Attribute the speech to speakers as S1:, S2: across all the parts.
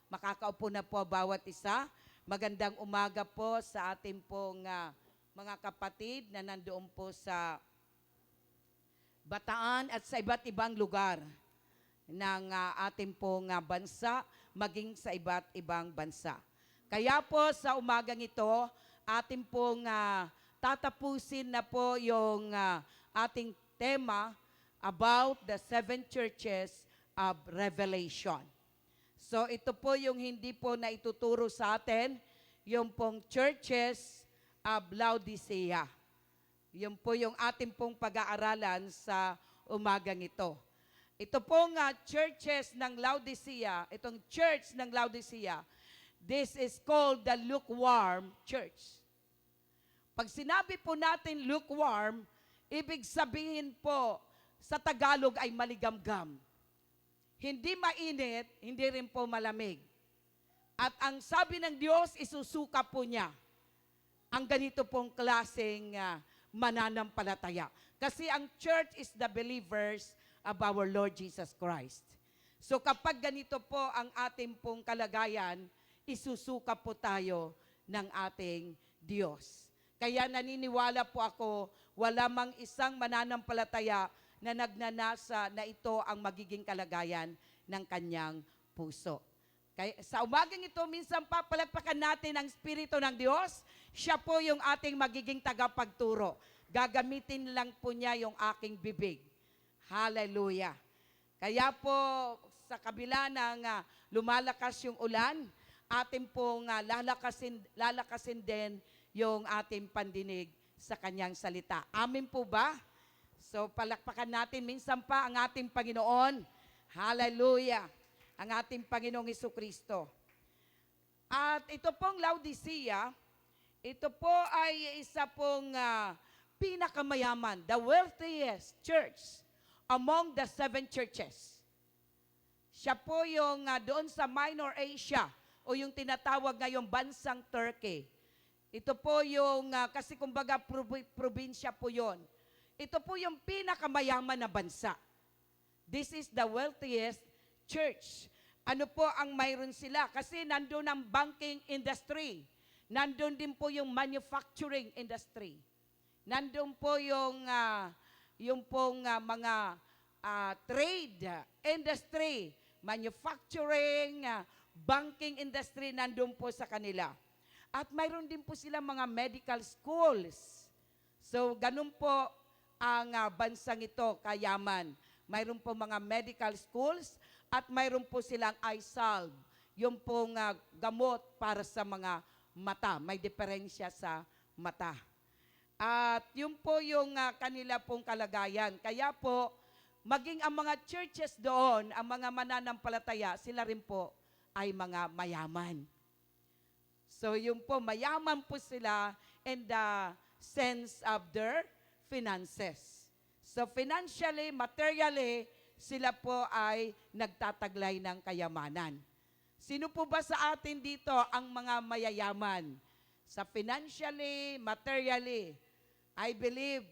S1: Makakaupo na po bawat isa. Magandang umaga po sa ating pong mga kapatid na nandoon po sa Bataan at sa iba't ibang lugar ng ating pong bansa, maging sa iba't ibang bansa. Kaya po sa umagang ito, ating pong tatapusin na po yung ating tema about the seven churches of Revelation. So ito po yung hindi po na ituturo sa atin, yung pong churches of Laodicea. Yun po yung ating pong pag-aaralan sa umagang ito. Ito pong churches ng Laodicea, itong church ng Laodicea, this is called the lukewarm church. Pag sinabi po natin lukewarm, ibig sabihin po sa Tagalog ay maligamgam. Hindi mainit, hindi rin po malamig. At ang sabi ng Diyos, isusuka po niya ang ganito pong klaseng mananampalataya. Kasi ang church is the believers of our Lord Jesus Christ. So kapag ganito po ang ating pong kalagayan, isusuka po tayo ng ating Diyos. Kaya naniniwala po ako, wala mang isang mananampalataya na nagnanasa na ito ang magiging kalagayan ng kanyang puso. Kaya, sa umagang ito, minsan pa palagpakan natin ang Espiritu ng Diyos. Siya po yung ating magiging tagapagturo. Gagamitin lang po niya yung aking bibig. Hallelujah. Kaya po, sa kabila ng lumalakas yung ulan, atin pong lalakasin din yung ating pandinig sa kanyang salita. Amin po ba? So palakpakan natin minsan pa ang ating Panginoon. Hallelujah. Ang ating Panginoong Jesucristo. At ito pong Laodicea, ito po ay isa pong pinakamayaman, the wealthiest church among the seven churches. Siya po yung doon sa Minor Asia o yung tinatawag ngayong bansang Turkey. Ito po yung, kasi kumbaga probinsya po yon. Ito po yung pinakamayaman na bansa. This is the wealthiest church. Ano po ang mayroon sila? Kasi nandun ang banking industry. Nandun din po yung manufacturing industry. Nandun po yung mga trade industry, manufacturing, banking industry, nandun po sa kanila. At mayroon din po sila mga medical schools. So, ganun po ang bansang ito, kayaman. Mayroon po mga medical schools at mayroon po silang eye salve. Yung pong gamot para sa mga mata. May diferensya sa mata. At yun po yung kanila pong kalagayan. Kaya po, maging ang mga churches doon, ang mga mananampalataya, sila rin po ay mga mayaman. So yun po, mayaman po sila in the sense of their finances. So financially, materially, sila po ay nagtataglay ng kayamanan. Sino po ba sa atin dito ang mga mayayaman? Sa financially, materially, I believe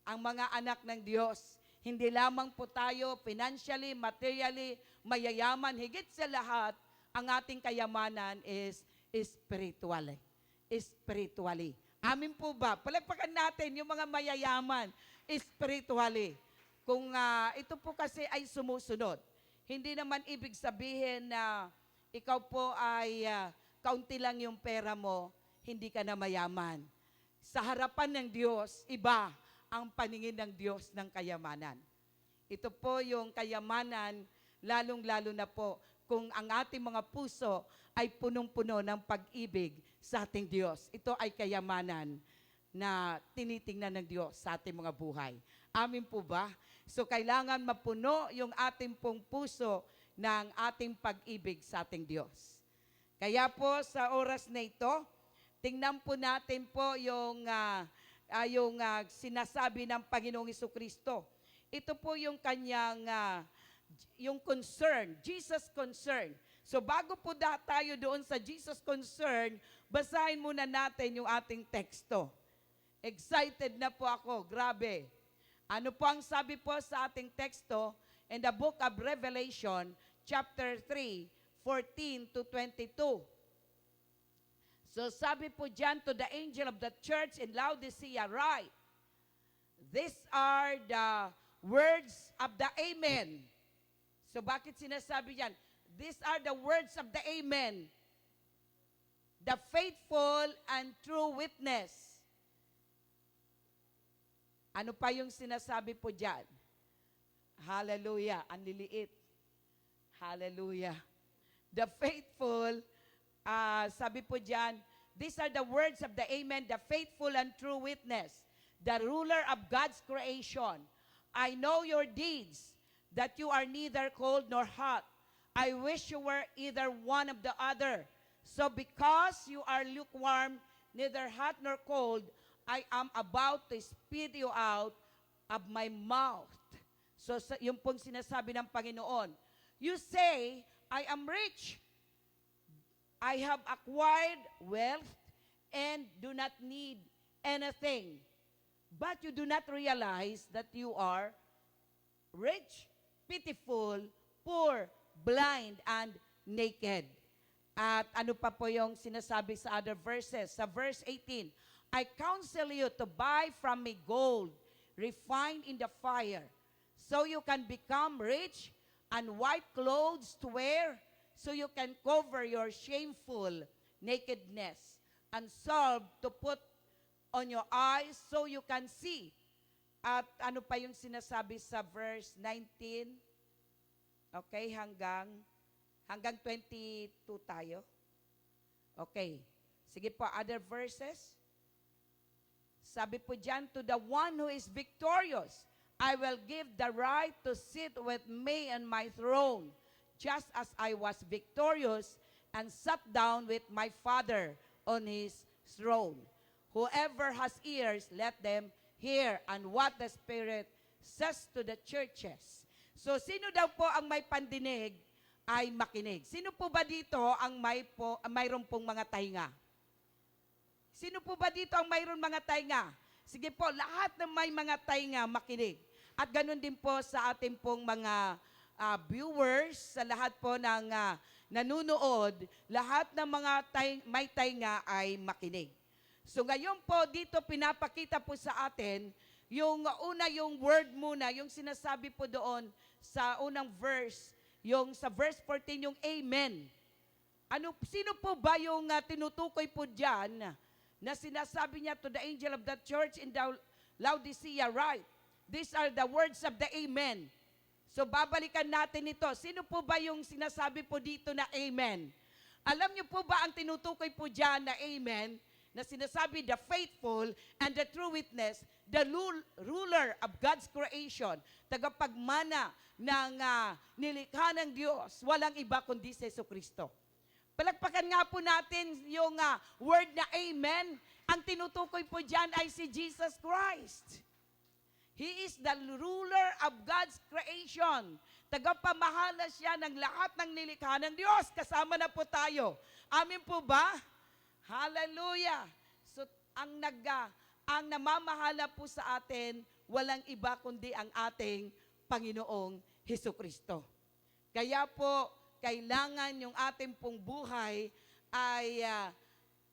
S1: ang mga anak ng Diyos, hindi lamang po tayo financially, materially, mayayaman. Higit sa lahat, ang ating kayamanan is spiritually. Spiritually. Amin po ba? Palagpakan natin yung mga mayayaman spiritually. Kung ito po kasi ay sumusunod. Hindi naman ibig sabihin na ikaw po ay kaunti lang yung pera mo, hindi ka na mayaman. Sa harapan ng Diyos, iba ang paningin ng Diyos ng kayamanan. Ito po yung kayamanan, lalong-lalo na po kung ang ating mga puso ay punong-puno ng pag-ibig sa ating Diyos. Ito ay kayamanan na tinitingnan ng Diyos sa ating mga buhay. Amin po ba? So kailangan mapuno yung ating pong puso ng ating pag-ibig sa ating Diyos. Kaya po sa oras na ito, tingnan po natin po yung sinasabi ng Panginoong Jesucristo. Ito po yung kanyang yung concern, Jesus concern. So bago po tayo doon sa Jesus concern, basahin muna natin yung ating teksto. Excited na po ako, grabe. Ano po ang sabi po sa ating teksto in the book of Revelation, chapter 3, 14 to 22. So sabi po dyan, to the angel of the church in Laodicea, write, these are the words of the Amen. So bakit sinasabi yan? These are the words of the Amen. The faithful and true witness. Ano pa yung sinasabi po dyan? Hallelujah. Ang liliit. Hallelujah. The faithful, sabi po dyan, these are the words of the Amen, the faithful and true witness, the ruler of God's creation. I know your deeds, that you are neither cold nor hot. I wish you were either one of the other. So because you are lukewarm, neither hot nor cold, I am about to spit you out of my mouth. So yung pong sinasabi ng Panginoon, you say, I am rich. I have acquired wealth and do not need anything. But you do not realize that you are rich, pitiful, poor, blind, and naked. At ano pa po yung sinasabi sa other verses? Sa verse 18, I counsel you to buy from me gold, refined in the fire, so you can become rich, and white clothes to wear, so you can cover your shameful nakedness, and salve to put on your eyes, so you can see. At ano pa yung sinasabi sa verse 19? Okay, hanggang 22 tayo. Okay. Sige po, other verses. Sabi po dyan, to the one who is victorious, I will give the right to sit with me on my throne, just as I was victorious and sat down with my Father on his throne. Whoever has ears, let them hear and what the Spirit says to the churches. So, sino daw po ang may pandinig ay makinig? Sino po ba dito ang mayroon pong mga tainga? Sino po ba dito ang mayroon mga tainga? Sige po, lahat ng may mga tainga makinig. At ganun din po sa ating pong mga viewers, sa lahat po ng nanunood, lahat ng mga may tainga ay makinig. So ngayon po dito pinapakita po sa atin yung yung word muna, yung sinasabi po doon sa unang verse, yung sa verse 14, yung Amen. Sino po ba yung tinutukoy po dyan na sinasabi niya to the angel of the church in the Laodicea, right? These are the words of the Amen. So babalikan natin ito. Sino po ba yung sinasabi po dito na Amen? Alam niyo po ba ang tinutukoy po dyan na Amen? Na sinasabi, the faithful and the true witness, the ruler of God's creation, tagapagmana ng nilikha ng Diyos, walang iba kundi si Jesucristo. Palagpakan nga po natin yung word na Amen. Ang tinutukoy po dyan ay si Jesus Christ. He is the ruler of God's creation. Tagapamahala siya ng lahat ng nilikha ng Diyos. Kasama na po tayo. Amin po ba? Hallelujah! So, ang namamahala po sa atin, walang iba kundi ang ating Panginoong Hesukristo. Kaya po, kailangan yung ating pong buhay ay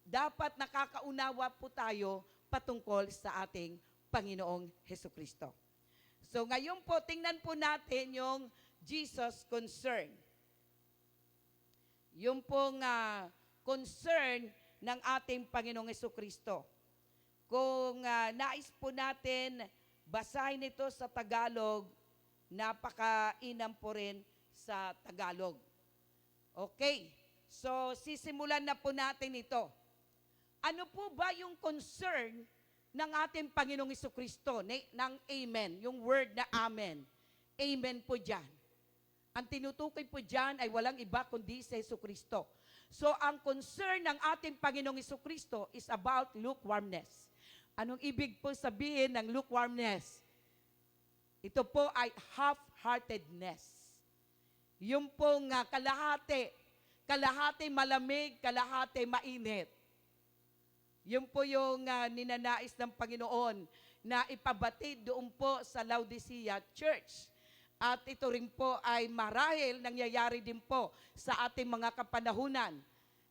S1: dapat nakakaunawa po tayo patungkol sa ating Panginoong Hesukristo. So, ngayon po, tingnan po natin yung Jesus concern. Yung pong concern ng ating Panginoong Hesukristo. Kung nais po natin basahin ito sa Tagalog, napakainam po rin sa Tagalog. Okay, so sisimulan na po natin ito. Ano po ba yung concern ng ating Panginoong Hesukristo, ng Amen, yung word na Amen? Amen po dyan. Ang tinutukoy po dyan ay walang iba kundi si Hesukristo. So, ang concern ng ating Panginoong Hesukristo is about lukewarmness. Anong ibig po sabihin ng lukewarmness? Ito po ay half-heartedness. Yung pong kalahati malamig, kalahati mainit. Yun po yung ninanais ng Panginoon na ipabatid doon po sa Laodicea Church. At ito rin po ay marahil nangyayari din po sa ating mga kapanahunan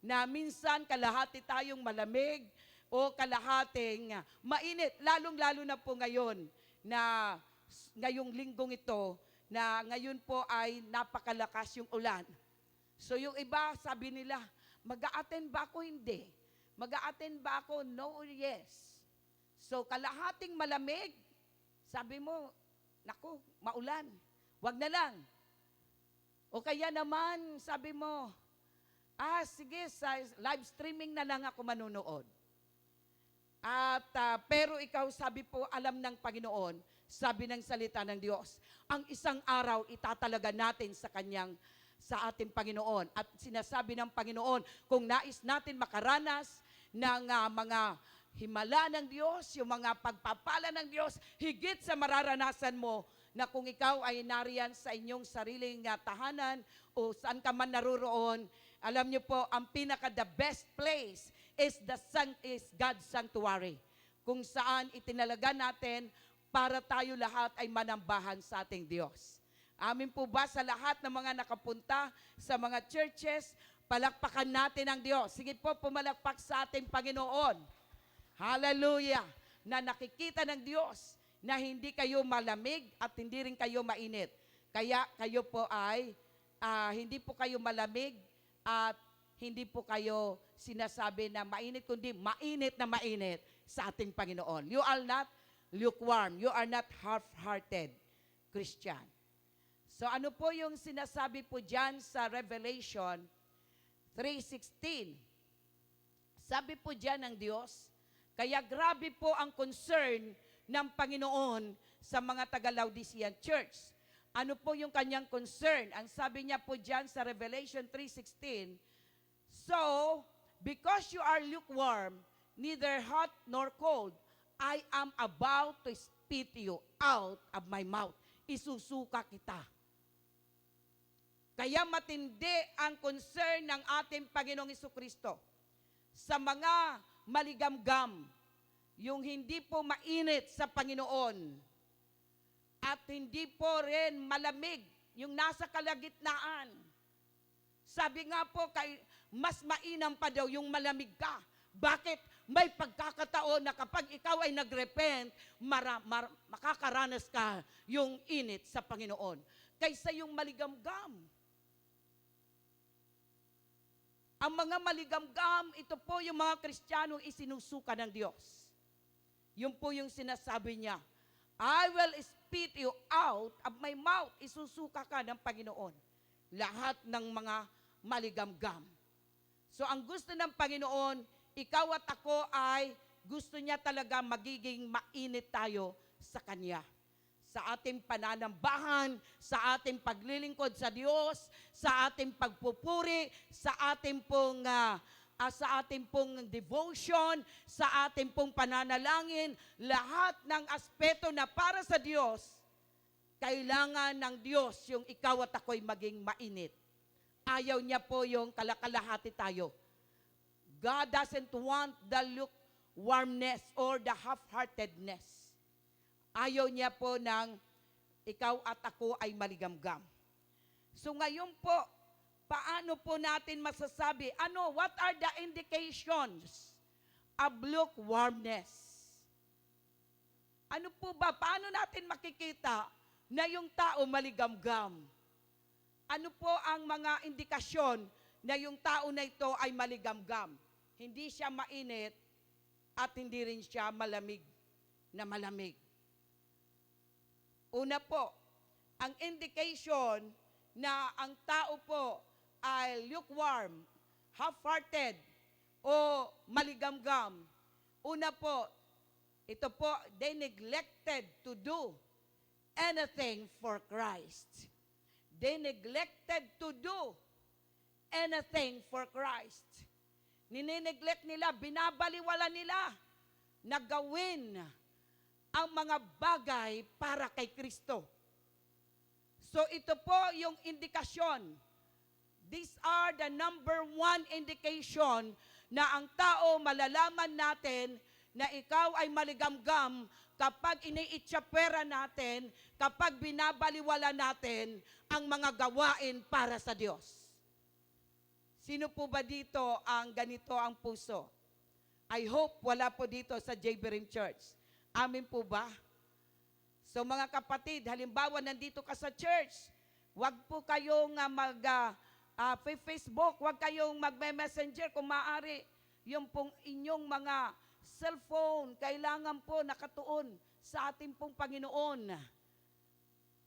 S1: na minsan kalahati tayong malamig o kalahating mainit. Lalong-lalo na po ngayon na ngayong linggong ito na ngayon po ay napakalakas yung ulan. So yung iba sabi nila, mag-a-attend ba ako? Hindi. Mag-a-attend ba ako? No or yes. So kalahating malamig, sabi mo, naku, maulan. Wag na lang. O kaya naman, sabi mo, sige, sa live streaming na lang ako manunood. At pero ikaw, sabi po, alam ng Panginoon, sabi ng salita ng Diyos, ang isang araw itatalaga natin sa ating Panginoon. At sinasabi ng Panginoon, kung nais natin makaranas ng mga himala ng Diyos, yung mga pagpapala ng Diyos, higit sa mararanasan mo na kung ikaw ay nariyan sa inyong sariling tahanan o saan ka man naroroon, alam niyo po, ang the best place is God's sanctuary, kung saan itinalaga natin para tayo lahat ay manambahan sa ating Diyos. Amin po ba sa lahat ng mga nakapunta sa mga churches, palakpakan natin ang Diyos. Sige po, pumalakpak sa ating Panginoon. Hallelujah! Na nakikita ng Diyos na hindi kayo malamig at hindi rin kayo mainit. Kaya kayo po ay, hindi po kayo malamig at hindi po kayo sinasabi na mainit, kundi mainit na mainit sa ating Panginoon. You are not lukewarm. You are not half-hearted Christian. So ano po yung sinasabi po dyan sa Revelation 3:16? Sabi po dyan ng Diyos, kaya grabe po ang concern ng Panginoon sa mga taga-Laodicean church. Ano po yung kanyang concern? Ang sabi niya po dyan sa Revelation 3:16, so, because you are lukewarm, neither hot nor cold, I am about to spit you out of my mouth. Isusuka kita. Kaya matindi ang concern ng ating Panginoong Jesucristo sa mga maligamgam, yung hindi po mainit sa Panginoon at hindi po rin malamig, yung nasa kalagitnaan. Sabi nga po, mas mainam pa daw yung malamig ka. Bakit? May pagkakataon na kapag ikaw ay nagrepent, makakaranas ka yung init sa Panginoon kaysa yung maligamgam. Ang mga maligamgam, ito po yung mga Kristiyano isinusuka ng Diyos. Yun po yung sinasabi niya, I will spit you out of my mouth. Isusuka ka ng Panginoon. Lahat ng mga maligamgam. So ang gusto ng Panginoon, ikaw at ako ay gusto niya talaga magiging mainit tayo sa Kanya. Sa ating pananambahan, sa ating paglilingkod sa Diyos, sa ating pagpupuri, sa ating pong devotion, sa ating pong pananalangin, lahat ng aspeto na para sa Diyos, kailangan ng Diyos yung ikaw at ako'y maging mainit. Ayaw niya po yung kalakalahati tayo. God doesn't want the lukewarmness or the half-heartedness. Ayaw niya po ng ikaw at ako ay maligamgam. So ngayon po, paano po natin masasabi, what are the indications of lukewarmness? Ano po ba, paano natin makikita na yung tao maligamgam? Ano po ang mga indikasyon na yung tao na ito ay maligamgam? Hindi siya mainit at hindi rin siya malamig na malamig. Una po, ang indication na ang tao po ay lukewarm, half-hearted, o maligamgam. Una po, ito po, they neglected to do anything for Christ. They neglected to do anything for Christ. Ninineglect nila, binabaliwala nila na gawin ang mga bagay para kay Kristo. So ito po yung indikasyon. These are the number one indication na ang tao malalaman natin na ikaw ay maligamgam kapag iniitsapwera natin, kapag binabaliwala natin ang mga gawain para sa Diyos. Sino po ba dito ang ganito ang puso? I hope wala po dito sa JB Church. Amin po ba? So mga kapatid, halimbawa nandito ka sa church, wag po kayong Facebook, wag kayong magme-messenger kung maaari. Yung pong inyong mga cellphone, kailangan po nakatuon sa ating pong Panginoon.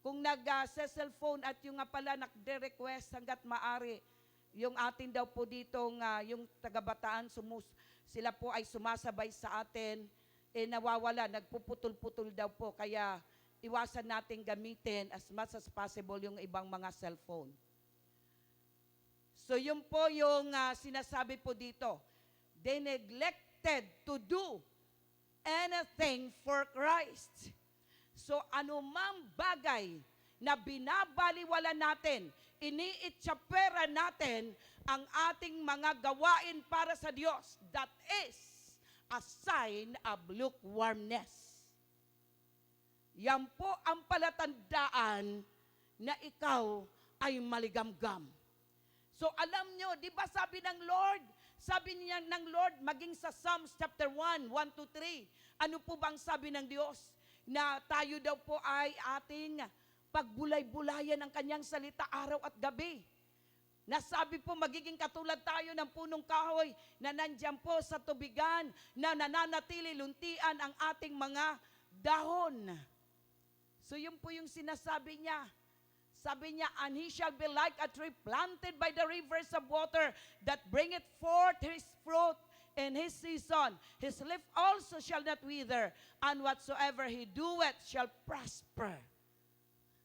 S1: Kung nag-cellphone at yung nga pala nagde-request hanggat maaari, yung atin daw po ditong, yung taga-Bataan, sila po ay sumasabay sa atin, nawawala, nagpuputol-putol daw po. Kaya iwasan natin gamitin as much as possible yung ibang mga cellphone. So yun po yung sinasabi po dito. They neglected to do anything for Christ. So anumang bagay na binabaliwala natin, iniitsapwera natin ang ating mga gawain para sa Diyos, that is a sign of lukewarmness. Yan po ang palatandaan na ikaw ay maligamgam. So alam nyo, di ba sabi ng Lord, sabi niya ng Lord, maging sa Psalms chapter 1, 1-3, ano po bang sabi ng Diyos? Na tayo daw po ay ating pagbulay-bulayan ng kanyang salita araw at gabi. Nasabi po, magiging katulad tayo ng punong kahoy na nandyan po sa tubigan, na nananatili luntian ang ating mga dahon. So yun po yung sinasabi niya. Sabi niya, and he shall be like a tree planted by the rivers of water that bringeth forth his fruit in his season. His leaf also shall not wither, and whatsoever he doeth shall prosper.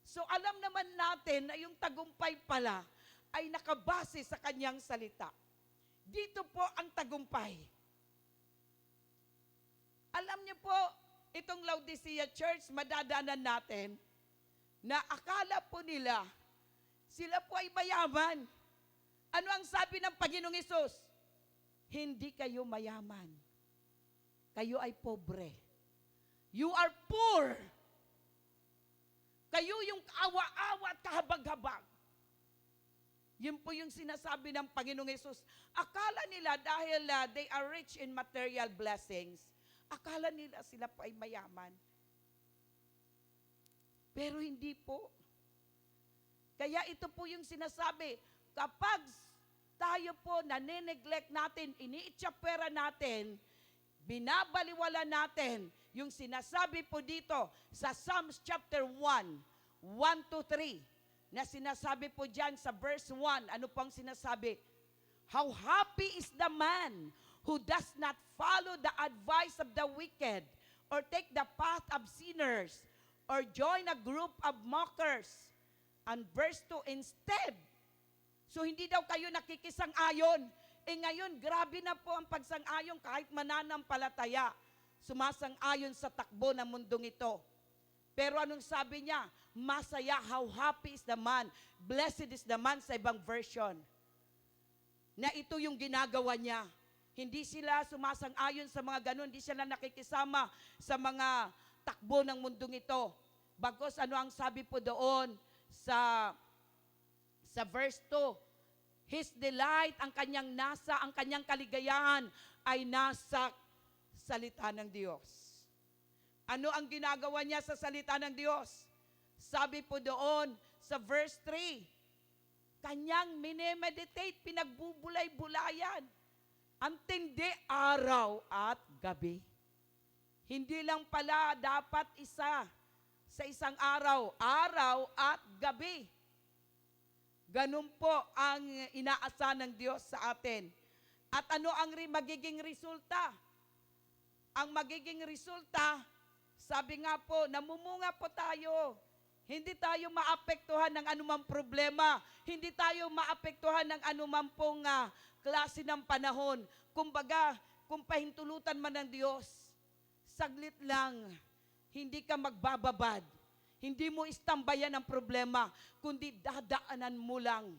S1: So alam naman natin na yung tagumpay pala ay nakabase sa kanyang salita. Dito po ang tagumpay. Alam niyo po, itong Laodicea Church, madadaanan natin na akala po nila, sila po ay mayaman. Ano ang sabi ng Panginoong Hesus? Hindi kayo mayaman. Kayo ay pobre. You are poor. Kayo yung kaawa-awa at kahabag-habag. Yun po yung sinasabi ng Panginoong Hesus. Akala nila dahil they are rich in material blessings, akala nila sila po ay mayaman. Pero hindi po. Kaya ito po yung sinasabi, kapag tayo po nane-neglect natin, iniitsapwera natin, binabaliwala natin, yung sinasabi po dito sa Psalms chapter 1, 1-3, na sinasabi po dyan sa verse 1, ano pong sinasabi? How happy is the man who does not follow the advice of the wicked, or take the path of sinners, or join a group of mockers. And verse 2, instead, so hindi daw kayo nakikisang-ayon. Ngayon, grabe na po ang pagsang-ayon kahit mananampalataya. Sumasang-ayon sa takbo ng mundong ito. Pero anong sabi niya? Masaya, how happy is the man. Blessed is the man sa ibang version. Na ito yung ginagawa niya. Hindi sila sumasang-ayon sa mga ganun. Hindi sila nakikisama sa mga takbo ng mundong ito. Bagos ano ang sabi po doon sa verse 2, his delight, ang kanyang kaligayahan ay nasa salita ng Diyos. Ano ang ginagawa niya sa salita ng Diyos? Sabi po doon sa verse 3, kanyang minemeditate, pinagbubulay-bulayan, ang tindi araw at gabi. Hindi lang pala dapat isa sa isang araw, araw at gabi. Ganun po ang inaasahan ng Diyos sa atin. At ano ang magiging resulta? Ang magiging resulta, sabi nga po, namumunga po tayo. Hindi tayo maapektuhan ng anumang problema. Hindi tayo maapektuhan ng anumang pong klase ng panahon. Kumbaga, kung pahintulutan man ng Diyos, saglit lang, hindi ka magbababad. Hindi mo istambayan ang problema, kundi dadaanan mo lang.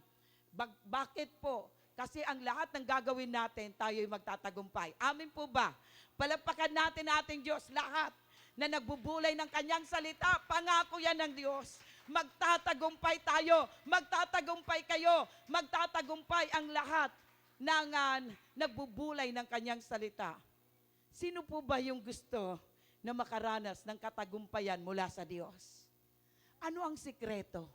S1: Bakit po? Kasi ang lahat ng gagawin natin, tayo'y magtatagumpay. Amin po ba? Palagpakan natin ating Diyos lahat na nagbubulay ng kanyang salita. Pangako yan ng Diyos. Magtatagumpay tayo, magtatagumpay kayo, magtatagumpay ang lahat ng nagbubulay ng kanyang salita. Sino po ba yung gusto na makaranas ng katagumpayan mula sa Diyos? Ano ang sikreto?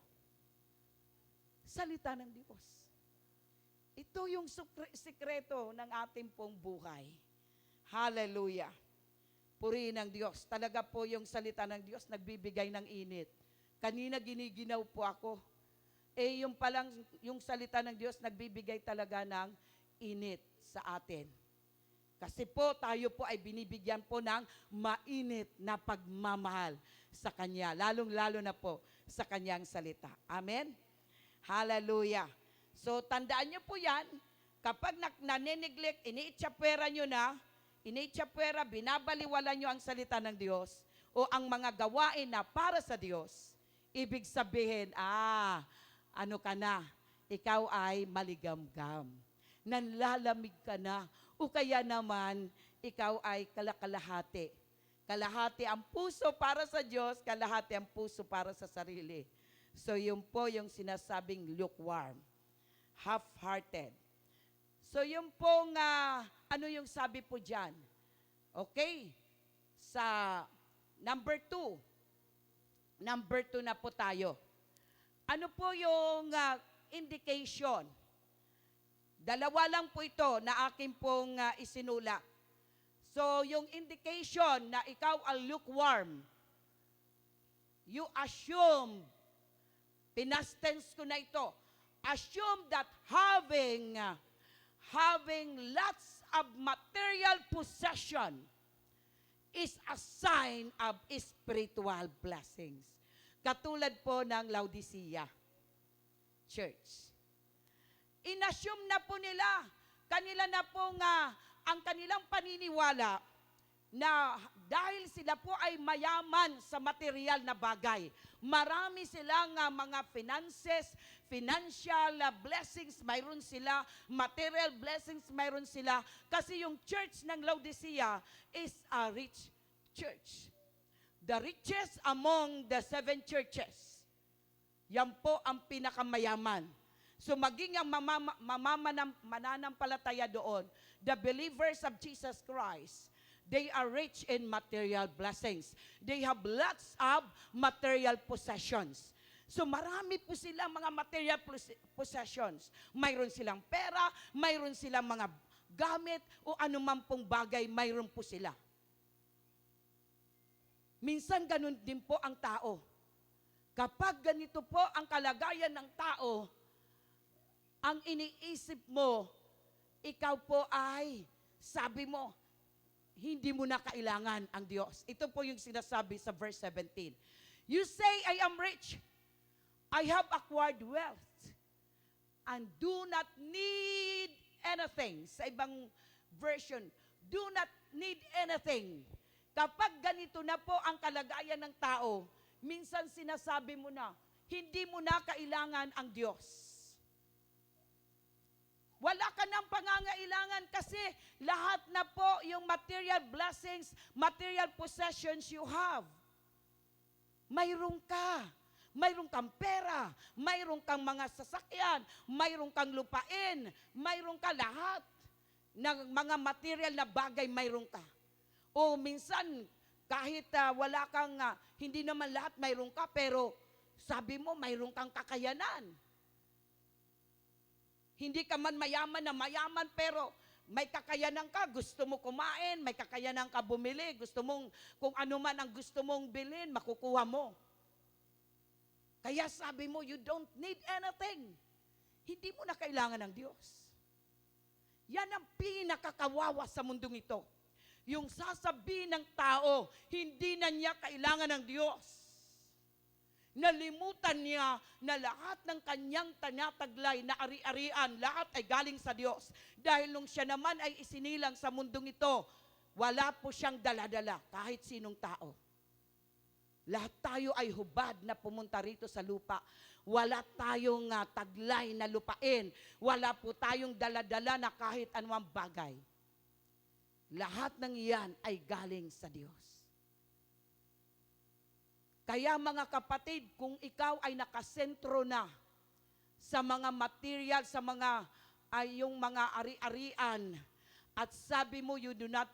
S1: Salita ng Diyos. Ito yung sikreto ng ating pong buhay. Hallelujah. Purihin ng Diyos. Talaga po yung salita ng Diyos nagbibigay ng init. Kanina giniginaw po ako. Yung palang, yung salita ng Diyos nagbibigay talaga ng init sa atin. Kasi po tayo po ay binibigyan po ng mainit na pagmamahal sa Kanya. Lalong-lalo na po sa Kanyang salita. Amen? Hallelujah. So tandaan nyo po yan, kapag nanineglect, iniitsapwera nyo na, binabaliwala nyo ang salita ng Diyos o ang mga gawain na para sa Diyos, ibig sabihin, ano ka na, ikaw ay maligamgam. Nanlalamig ka na, o kaya naman, ikaw ay kalakalahati. Kalahati ang puso para sa Diyos, kalahati ang puso para sa sarili. So yun po yung sinasabing lukewarm, half-hearted. So yun pong, ano yung sabi po dyan? Okay? Sa number 2 na po tayo. Ano po yung indication? Dalawa lang po ito na akin pong isinulat. So, yung indication na ikaw ay lukewarm, you assume, past tense ko na ito, assume that having lots of material possession is a sign of spiritual blessings. Katulad po ng Laodicea Church. Inassume na po nila, kanila na po ang kanilang paniniwala na dahil sila po ay mayaman sa material na bagay, marami silang mga finances, financial blessings, mayroon sila, material blessings, mayroon sila. Kasi yung church ng Laodicea is a rich church. The richest among the 7 churches. Yan po ang pinakamayaman. So maging ang mananampalataya doon, the believers of Jesus Christ, they are rich in material blessings. They have lots of material possessions. So marami po silang mga material possessions. Mayroon silang pera, mayroon silang mga gamit, o anuman pong bagay, mayroon po sila. Minsan ganun din po ang tao. Kapag ganito po ang kalagayan ng tao, ang iniisip mo, ikaw po ay, sabi mo, hindi mo na kailangan ang Diyos. Ito po yung sinasabi sa verse 17. You say, I am rich. I have acquired wealth and do not need anything. Sa ibang version, do not need anything. Kapag ganito na po ang kalagayan ng tao, minsan sinasabi mo na, hindi mo na kailangan ang Diyos. Wala ka ng pangangailangan kasi lahat na po yung material blessings, material possessions you have. Mayroon ka. Mayroon kang pera. Mayroon kang mga sasakyan. Mayroon kang lupain. Mayroon ka lahat ng mga material na bagay, mayroon ka. O minsan, kahit wala kang, hindi naman lahat mayroon ka, pero sabi mo, mayroon kang kakayanan. Hindi ka man mayaman na mayaman, pero may kakayanan ka, gusto mo kumain, may kakayanan ka bumili, gusto mong, kung ano man ang gusto mong bilhin, makukuha mo. Kaya sabi mo, you don't need anything. Hindi mo na kailangan ng Diyos. Yan ang pinakakawawa sa mundong ito. Yung sasabihin ng tao, hindi na niya kailangan ng Diyos. Nalimutan niya na lahat ng kanyang tinataglay na ari-arian, lahat ay galing sa Diyos. Dahil nung siya naman ay isinilang sa mundong ito, wala po siyang dala-dala kahit sinong tao. Lahat tayo ay hubad na pumunta rito sa lupa. Wala tayong taglay na lupain. Wala po tayong daladala na kahit anumang bagay. Lahat ng iyan ay galing sa Diyos. Kaya mga kapatid, kung ikaw ay nakasentro na sa mga material, sa mga yung mga ari-arian, at sabi mo you do not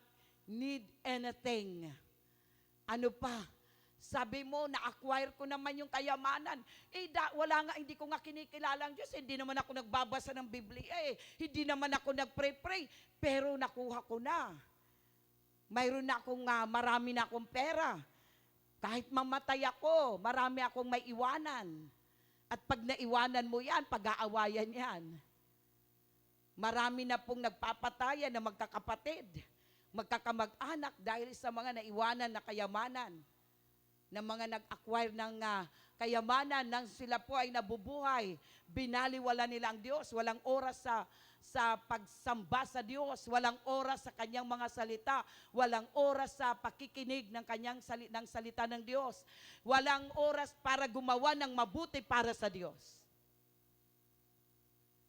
S1: need anything. Ano pa? Sabi mo, na-acquire ko naman yung kayamanan. Wala nga, hindi ko nga kinikilala ang Diyos. Hindi naman ako nagbabasa ng Biblia Hindi naman ako nagpray-pray. Pero nakuha ko na. Mayroon na akong, marami na akong pera. Kahit mamatay ako, marami akong may iwanan. At pag naiwanan mo yan, pag-aawayan yan. Marami na pong nagpapatayan na magkakapatid, magkakamag-anak dahil sa mga naiwanan na kayamanan. Na mga nag-acquire ng kayamanan nang sila po ay nabubuhay, binaliwala nila ang Diyos, walang oras sa pagsamba sa Diyos, walang oras sa kanyang mga salita, walang oras sa pakikinig ng salita ng Diyos, walang oras para gumawa ng mabuti para sa Diyos.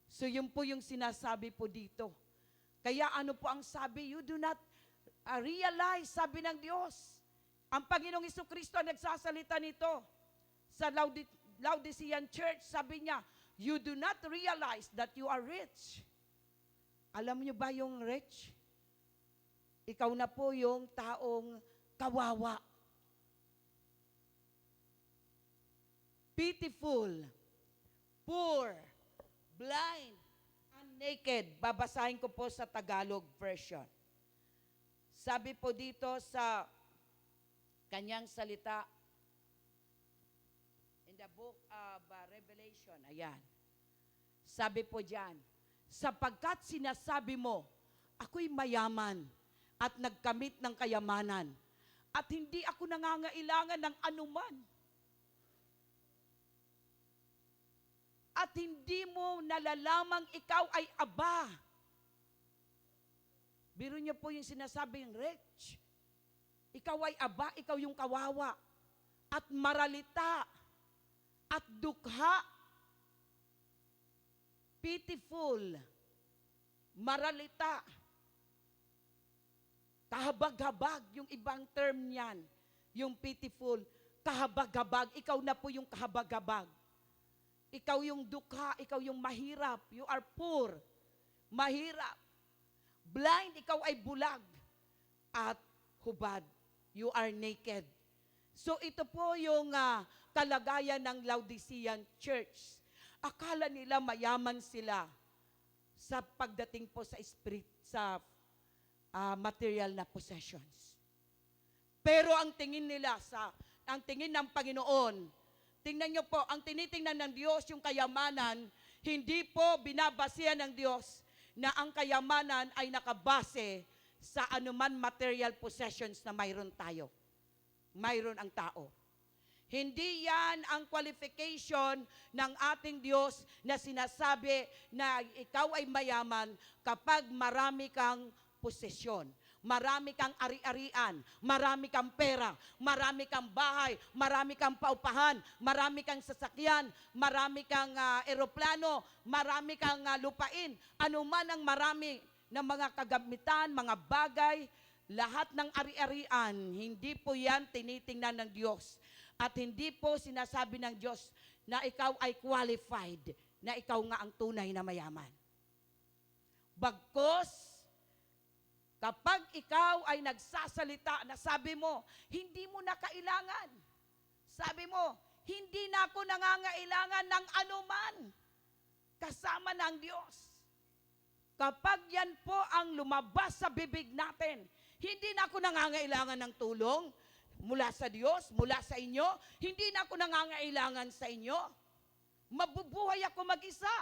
S1: So yun po yung sinasabi po dito. Kaya ano po ang sabi? You do not realize, sabi ng Diyos. Ang Panginoong Jesucristo nagsasalita nito sa Laodicean Church. Sabi niya, you do not realize that you are rich. Alam niyo ba yung rich? Ikaw na po yung taong kawawa. Pitiful, poor, blind, and naked. Babasahin ko po sa Tagalog version. Sabi po dito sa kanyang salita in the book of Revelation. Ayan. Sabi po diyan, sapagkat sinasabi mo, ako'y mayaman at nagkamit ng kayamanan at hindi ako nangangailangan ng anuman. At hindi mo nalalamang ikaw ay aba. Biro niyo po yung sinasabing rich. Ikaw ay aba, ikaw yung kawawa, at maralita, at dukha, pitiful, maralita, kahabag-habag, yung ibang term niyan, yung pitiful, kahabag-habag, ikaw na po yung kahabag-habag. Ikaw yung dukha, ikaw yung mahirap, you are poor, mahirap, blind, ikaw ay bulag, at hubad. You are naked. So ito po yung kalagayan ng Laodicean Church. Akala nila mayaman sila sa pagdating po sa spirit, sa material na possessions. Pero ang tingin nila ang tingin ng Panginoon, tingnan nyo po, ang tinitingnan ng Diyos yung kayamanan, hindi po binabasihan ng Diyos na ang kayamanan ay nakabase sa anuman material possessions na mayroon tayo. Mayroon ang tao. Hindi yan ang qualification ng ating Diyos na sinasabi na ikaw ay mayaman kapag marami kang posesyon, marami kang ari-arian, marami kang pera, marami kang bahay, marami kang paupahan, marami kang sasakyan, marami kang eroplano, marami kang lupain, anuman ang marami ng mga kagamitan, mga bagay, lahat ng ari-arian, hindi po yan tinitingnan ng Diyos. At hindi po sinasabi ng Diyos na ikaw ay qualified, na ikaw nga ang tunay na mayaman. Bagkus, kapag ikaw ay nagsasalita na sabi mo, hindi mo na kailangan. Sabi mo, hindi na ako nangangailangan ng anuman. Kasama ng Diyos. Kapag yan po ang lumabas sa bibig natin, hindi na ako nangangailangan ng tulong mula sa Diyos, mula sa inyo, hindi na ako nangangailangan sa inyo. Mabubuhay ako mag-isa.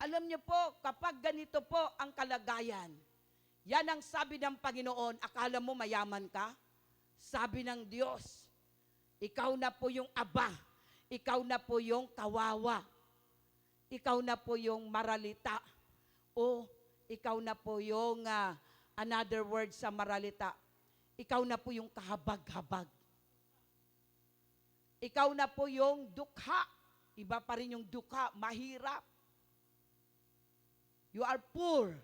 S1: Alam niyo po, kapag ganito po ang kalagayan, yan ang sabi ng Panginoon, akala mo mayaman ka? Sabi ng Diyos, ikaw na po yung aba, ikaw na po yung kawawa, ikaw na po yung maralita, o ikaw na po yung, another word sa maralita, ikaw na po yung kahabag-habag. Ikaw na po yung dukha. Iba pa rin yung dukha, mahirap. You are poor.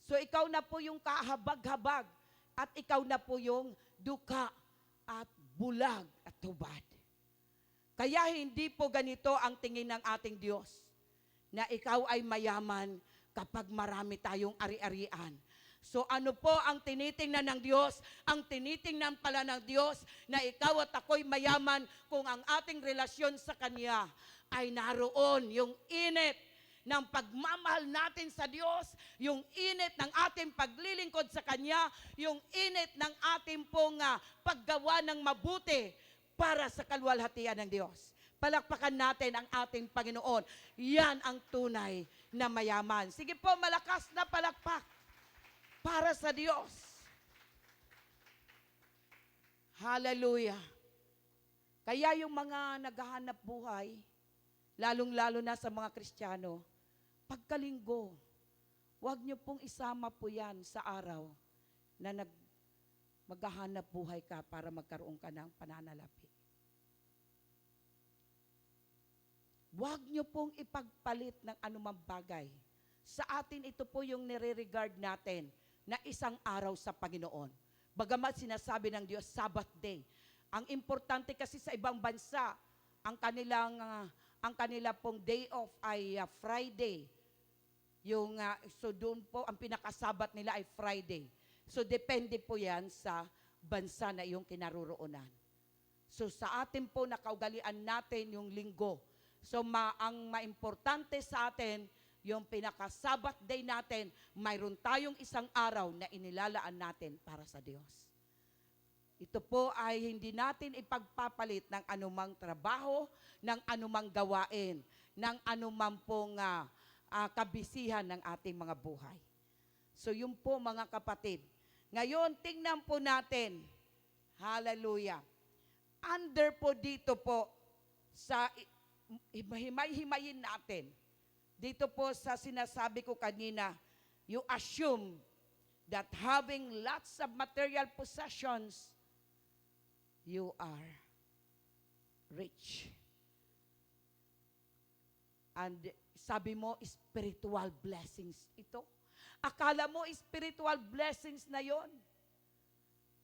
S1: So ikaw na po yung kahabag-habag at ikaw na po yung dukha at bulag at tubad. Kaya hindi po ganito ang tingin ng ating Diyos, na ikaw ay mayaman kapag marami tayong ari-arian. So ano po ang tinitingnan ng Diyos? Ang tinitingnan pala ng Diyos na ikaw at ako'y mayaman kung ang ating relasyon sa Kanya ay naroon yung init ng pagmamahal natin sa Diyos, yung init ng ating paglilingkod sa Kanya, yung init ng ating pong paggawa ng mabuti para sa kalwalhatian ng Diyos. Palakpakan natin ang ating Panginoon. Yan ang tunay na mayaman. Sige po, malakas na palakpak para sa Diyos. Hallelujah. Kaya yung mga naghahanap buhay, lalong-lalo na sa mga Kristiyano, pagkalinggo, huwag niyo pong isama po yan sa araw na maghahanap buhay ka para magkaroon ka ng pananalapi. Huwag niyo pong ipagpalit ng anumang bagay. Sa atin ito po yung nire-regard natin na isang araw sa Panginoon. Bagamat sinasabi ng Diyos, Sabbath day. Ang importante kasi sa ibang bansa, ang kanila pong day off ay Friday. So doon po, ang pinakasabat nila ay Friday. So depende po yan sa bansa na iyong kinaroroonan. So sa atin po, nakaugalian natin yung linggo. So ang maimportante sa atin, yung pinaka-Sabbath day natin, mayroon tayong isang araw na inilalaan natin para sa Diyos. Ito po ay hindi natin ipagpapalit ng anumang trabaho, ng anumang gawain, ng anumang pong kabisihan ng ating mga buhay. So yun po mga kapatid. Ngayon, tingnan po natin, hallelujah, under po dito po sa himay-himayin natin, dito po sa sinasabi ko kanina, you assume that having lots of material possessions, you are rich. And sabi mo, spiritual blessings ito. Akala mo, spiritual blessings na yon.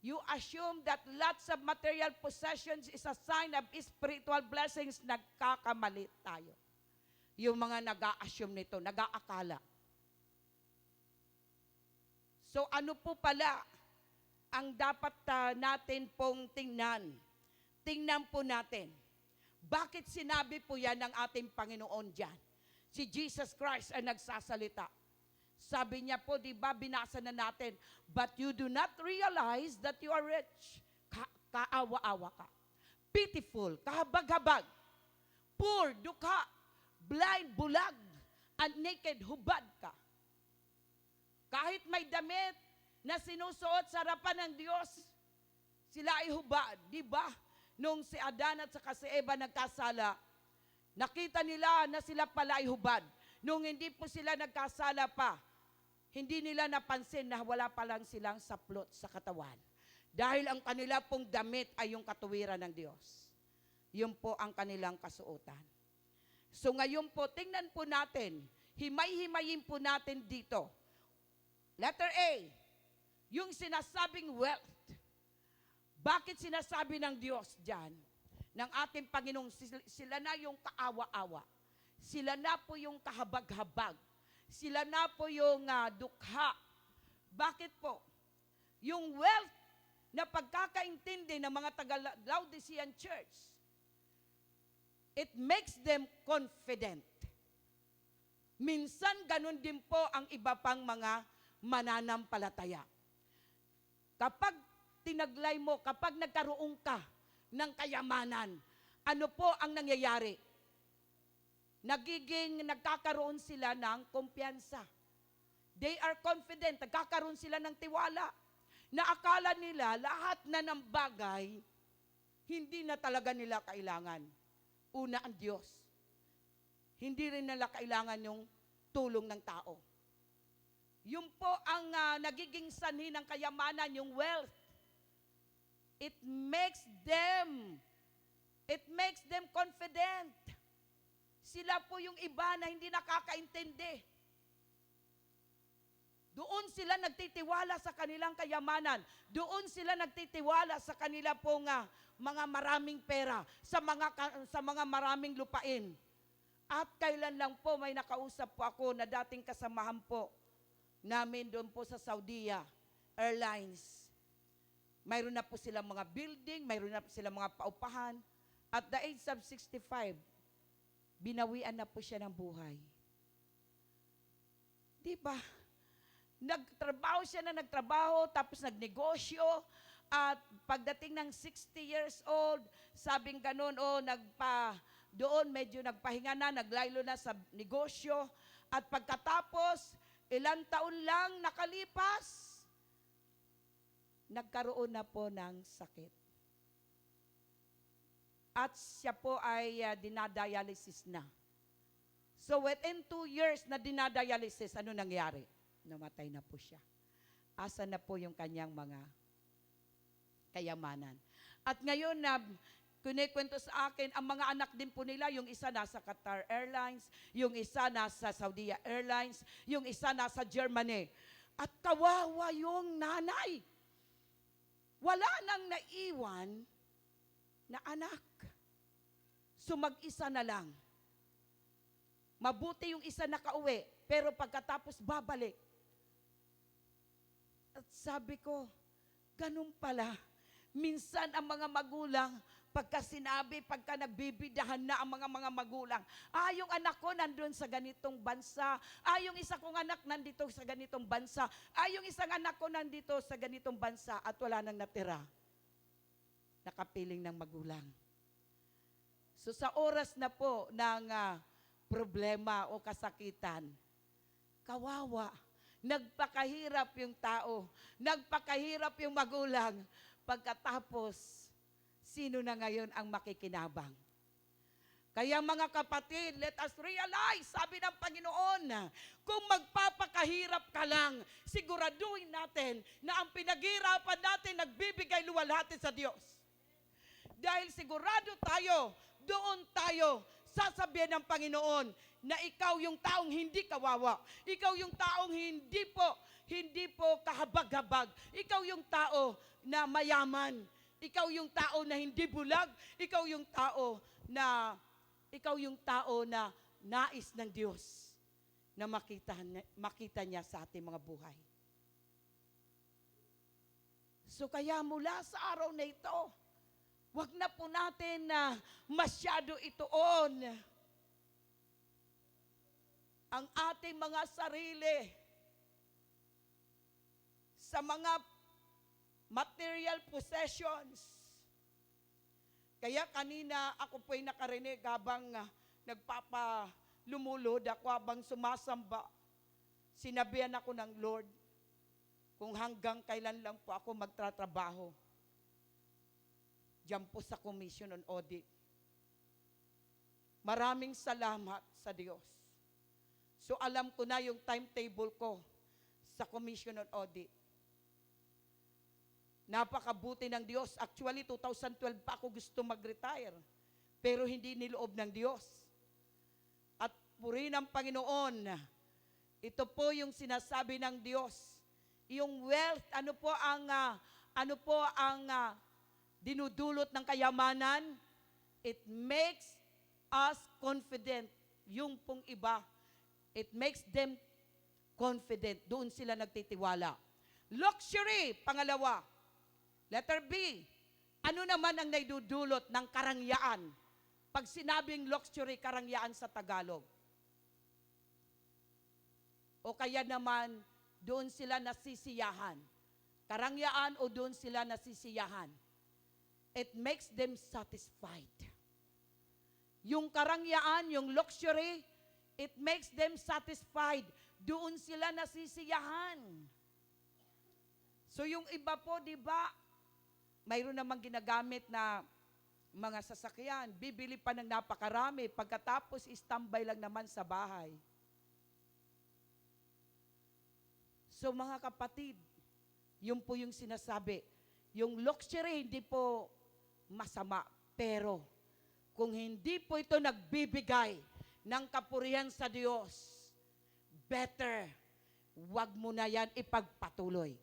S1: You assume that lots of material possessions is a sign of spiritual blessings. Nagkakamali tayo. Yung mga nag-a-assume nito, nag-aakala. So ano po pala ang dapat natin pong tingnan? Tingnan po natin. Bakit sinabi po yan ng ating Panginoon dyan? Si Jesus Christ ay nagsasalita. Sabi niya po, di ba, binasa na natin, but you do not realize that you are rich. Kaawa-awa ka. Pitiful, kahabag-habag. Poor, dukha. Blind, bulag. And naked, hubad ka. Kahit may damit na sinusuot sa harapan ng Diyos, sila ay hubad. Di ba? Nung si Adan at saka si Eva nagkasala, nakita nila na sila pala ay hubad. Nung hindi po sila nagkasala pa, hindi nila napansin na wala pa lang silang saplot sa katawan. Dahil ang kanila pong damit ay yung katuwiran ng Diyos. Yun po ang kanilang kasuotan. So ngayon po, tingnan po natin, himay-himayin po natin dito. Letter A, yung sinasabing wealth. Bakit sinasabi ng Diyos dyan, ng ating Panginoong, sila na yung kaawa-awa. Sila na po yung kahabag-habag. Sila na po yung dukha. Bakit po? Yung wealth na pagkakaintindi ng mga taga-Laodicean Church, it makes them confident. Minsan ganun din po ang iba pang mga mananampalataya. Kapag tinaglay mo, kapag nagkaroon ka ng kayamanan, ano po ang nangyayari? Nagkakaroon sila ng kumpiyansa. They are confident, nagkakaroon sila ng tiwala, na akala nila lahat na ng bagay, hindi na talaga nila kailangan. Una ang Diyos. Hindi rin nila kailangan yung tulong ng tao. Yun po ang nagiging sanhi ng kayamanan, yung wealth. it makes them confident. Sila po yung iba na hindi nakakaintindi. Doon sila nagtitiwala sa kanilang kayamanan. Doon sila nagtitiwala sa kanila pong mga maraming pera, sa mga maraming lupain. At kailan lang po may nakausap po ako na dating kasamahan po namin doon po sa Saudi Airlines. Mayroon na po silang mga building, mayroon na po silang mga paupahan. At the age of 65, binawian na po siya ng buhay. Di ba? Nagtrabaho siya na nagtrabaho, tapos nagnegosyo, at pagdating ng 60 years old, sabing ganun, doon medyo nagpahinga na, naglaylo na sa negosyo, at pagkatapos, ilang taon lang nakalipas, nagkaroon na po ng sakit. At siya po ay dinadialysis na. So within 2 years na dinadialysis, ano nangyari? Namatay na po siya. Asa na po yung kanyang mga kayamanan. At ngayon na kinikwento sa akin, ang mga anak din po nila, yung isa nasa Qatar Airlines, yung isa nasa Saudi Airlines, yung isa nasa Germany. At kawawa yung nanay. Wala nang naiwan na anak. So mag-isa na lang. Mabuti yung isa nakauwi, pero pagkatapos babalik. At sabi ko, ganun pala. Minsan ang mga magulang, pagka nagbibidahan na ang mga magulang, yung anak ko nandun sa ganitong bansa, yung isa kong anak nandito sa ganitong bansa, yung isang anak ko nandito sa ganitong bansa, at wala nang natira. Nakapiling ng magulang. So sa oras na po ng problema o kasakitan, kawawa, nagpakahirap yung tao, nagpakahirap yung magulang. Pagkatapos, sino na ngayon ang makikinabang? Kaya mga kapatid, let us realize, sabi ng Panginoon, kung magpapakahirap ka lang, siguraduhin natin na ang pinaghirapan natin nagbibigay luwalhati sa Diyos. Dahil sigurado tayo, doon tayo sasabihin ng Panginoon na ikaw yung taong hindi kawawa. Ikaw yung taong hindi po kahabag-habag. Ikaw yung tao na mayaman. Ikaw yung tao na hindi bulag. Ikaw yung tao na nais ng Diyos na makita niya sa ating mga buhay. So kaya mula sa araw na ito, wag na po natin na masyado ituon ang ating mga sarili sa mga material possessions. Kaya kanina ako po'y nakarinig habang lumulod ako, habang sumasamba. Sinabihan ako ng Lord kung hanggang kailan lang po ako magtatrabaho diyan po sa Commission on Audit. Maraming salamat sa Diyos. So alam ko na yung timetable ko sa Commission on Audit. Napakabuti ng Diyos. Actually, 2012 pa ako gusto mag-retire. Pero hindi niloob ng Diyos. At purihin ng Panginoon, ito po yung sinasabi ng Diyos. Yung wealth, ano po ang dinudulot ng kayamanan? It makes us confident. Yung pong iba, it makes them confident. Doon sila nagtitiwala. Luxury, pangalawa. Letter B, ano naman ang naidudulot ng karangyaan? Pag sinabing luxury, karangyaan sa Tagalog. O kaya naman, doon sila nasisiyahan. Karangyaan o doon sila nasisiyahan. It makes them satisfied. Yung karangyaan, yung luxury, it makes them satisfied. Doon sila nasisiyahan. So yung iba po, di ba, mayroon namang ginagamit na mga sasakyan, bibili pa ng napakarami, pagkatapos istambay lang naman sa bahay. So mga kapatid, yun po yung sinasabi, Yung luxury hindi po masama, pero kung hindi po ito nagbibigay ng kapurihan sa Diyos, better, wag mo na yan ipagpatuloy.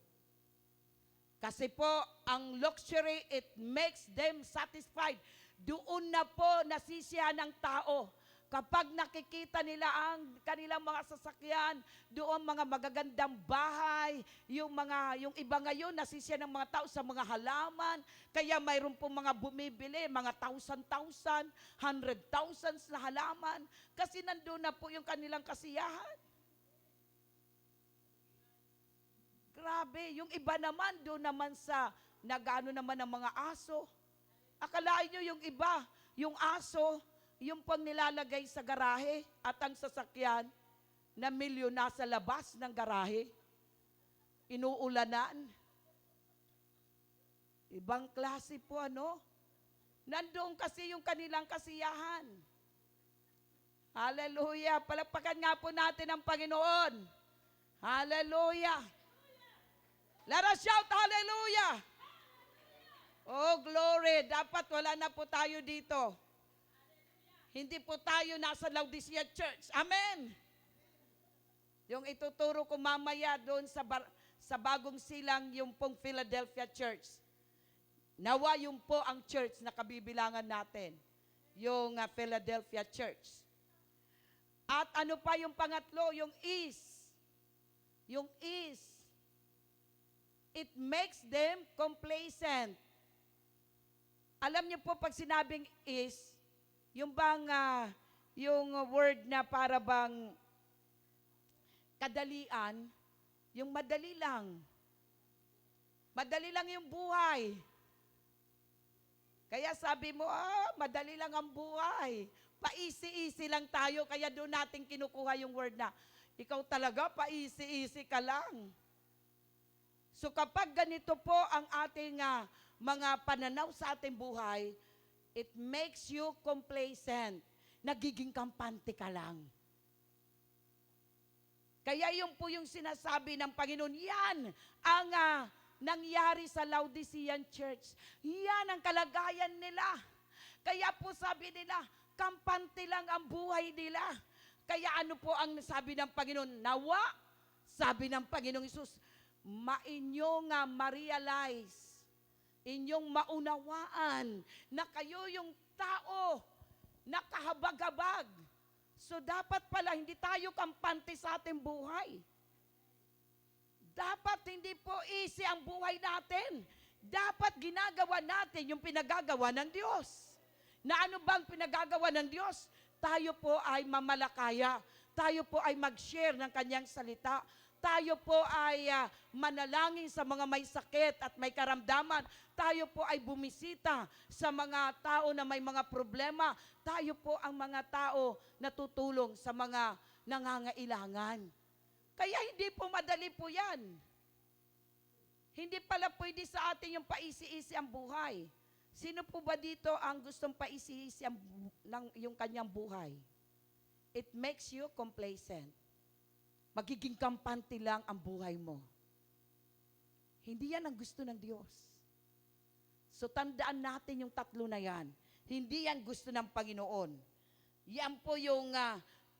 S1: Kasi po, ang luxury, it makes them satisfied. Doon na po nasisiyahan ng tao. Kapag nakikita nila ang kanilang mga sasakyan, doon mga magagandang bahay, yung iba ngayon nasisiyahan ng mga tao sa mga halaman, kaya mayroon po mga bumibili, mga thousand, 100,000 na halaman, kasi nandun na po yung kanilang kasiyahan. Grabe, yung iba naman, doon naman sa nagano naman ng mga aso. Akalain nyo yung iba, yung aso, yung pang nilalagay sa garahe at ang sasakyan na milyon nasa labas ng garahe. Inuulanan. Ibang klase po ano. Nandoon kasi yung kanilang kasiyahan. Hallelujah. Palakpakan nga po natin ang Panginoon. Hallelujah. Let us shout hallelujah. Oh, glory. Dapat wala na po tayo dito. Hindi po tayo nasa Laodicea Church. Amen. Yung ituturo ko mamaya doon sa bagong silang, yung pong Philadelphia Church. Nawa yung po ang church na kabibilangan natin. Yung Philadelphia Church. At ano pa yung pangatlo? Yung is. Yung is. It makes them complacent. Alam niyo po pag sinabing is, yung bang, yung word na para bang kadalian, yung madali lang. Madali lang yung buhay. Kaya sabi mo, madali lang ang buhay. Pa-easy-easy lang tayo, kaya doon natin kinukuha yung word na, ikaw talaga, pa-easy-easy ka lang. So kapag ganito po ang ating mga pananaw sa ating buhay, it makes you complacent. Nagiging kampante ka lang. Kaya yun po yung sinasabi ng Panginoon, yan ang nangyari sa Laodicean Church. Yan ang kalagayan nila. Kaya po sabi nila, kampante lang ang buhay nila. Kaya ano po ang sabi ng Panginoon? Nawa, sabi ng Panginoong Hesus, mainyong ma-realize, inyong maunawaan na kayo yung tao na kahabag-habag. So dapat pala hindi tayo kampante sa ating buhay. Dapat hindi po easy ang buhay natin. Dapat ginagawa natin yung pinagagawa ng Diyos. Na ano bang pinagagawa ng Diyos? Tayo po ay mamalakaya. Tayo po ay mag-share ng kanyang salita. Tayo po ay manalangin sa mga may sakit at may karamdaman. Tayo po ay bumisita sa mga tao na may mga problema. Tayo po ang mga tao na tutulong sa mga nangangailangan. Kaya hindi po madali po yan. Hindi pala pwede sa atin yung paisi-isi ang buhay. Sino po ba dito ang gustong paisi-isi yung kanyang buhay? It makes you complacent. Magiging kampante lang ang buhay mo. Hindi yan ang gusto ng Diyos. So tandaan natin yung tatlo na yan. Hindi yan gusto ng Panginoon. Yan po yung,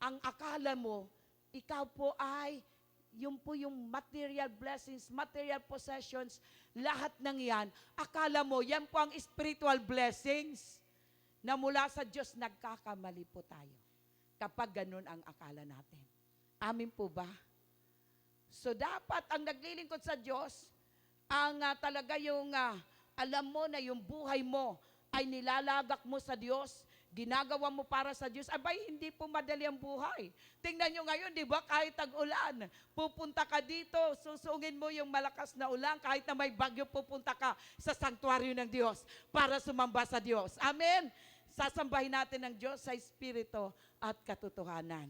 S1: ang akala mo, ikaw po ay, yung po yung material blessings, material possessions, lahat ng yan, akala mo, yan po ang spiritual blessings na mula sa Diyos, nagkakamali po tayo. Kapag ganun ang akala natin. Amin po ba? So dapat ang naglilingkod sa Diyos, ang talaga yung alam mo na yung buhay mo ay nilalagak mo sa Diyos, ginagawa mo para sa Diyos, abay, hindi po madali ang buhay. Tingnan nyo ngayon, di ba, kahit tag-ulan, pupunta ka dito, susungin mo yung malakas na ulan, kahit na may bagyo, pupunta ka sa sanktuaryo ng Diyos para sumamba sa Diyos. Amen? Sasambahin natin ng Diyos sa Espiritu at katotohanan.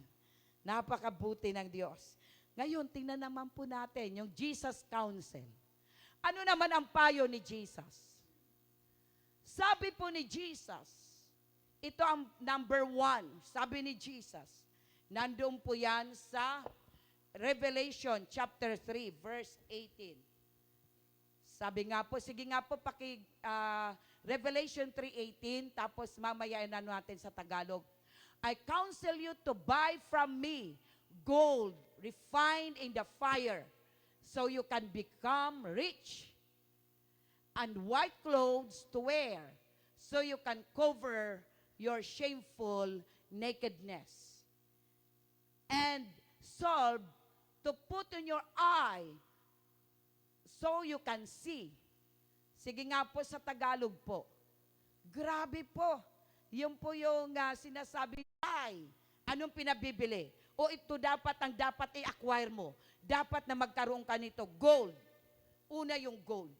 S1: Napakabuti ng Diyos. Ngayon, tingnan naman po natin yung Jesus Council. Ano naman ang payo ni Jesus? Sabi po ni Jesus, ito ang number 1. Sabi ni Jesus, nandoon po yan sa Revelation chapter 3, verse 18. Sabi nga po, sige nga po, Revelation 3:18, tapos mamaya na natin sa Tagalog. I counsel you to buy from me gold refined in the fire, so you can become rich, and white clothes to wear, so you can cover your shameful nakedness, and salve to put in your eye, so you can see. Sige nga po sa Tagalog po. Grabe po. Yun po yung sinasabi, ay, anong pinabibili? O ito ang dapat i-acquire mo. Dapat na magkaroon ka nito. Gold. Una yung gold.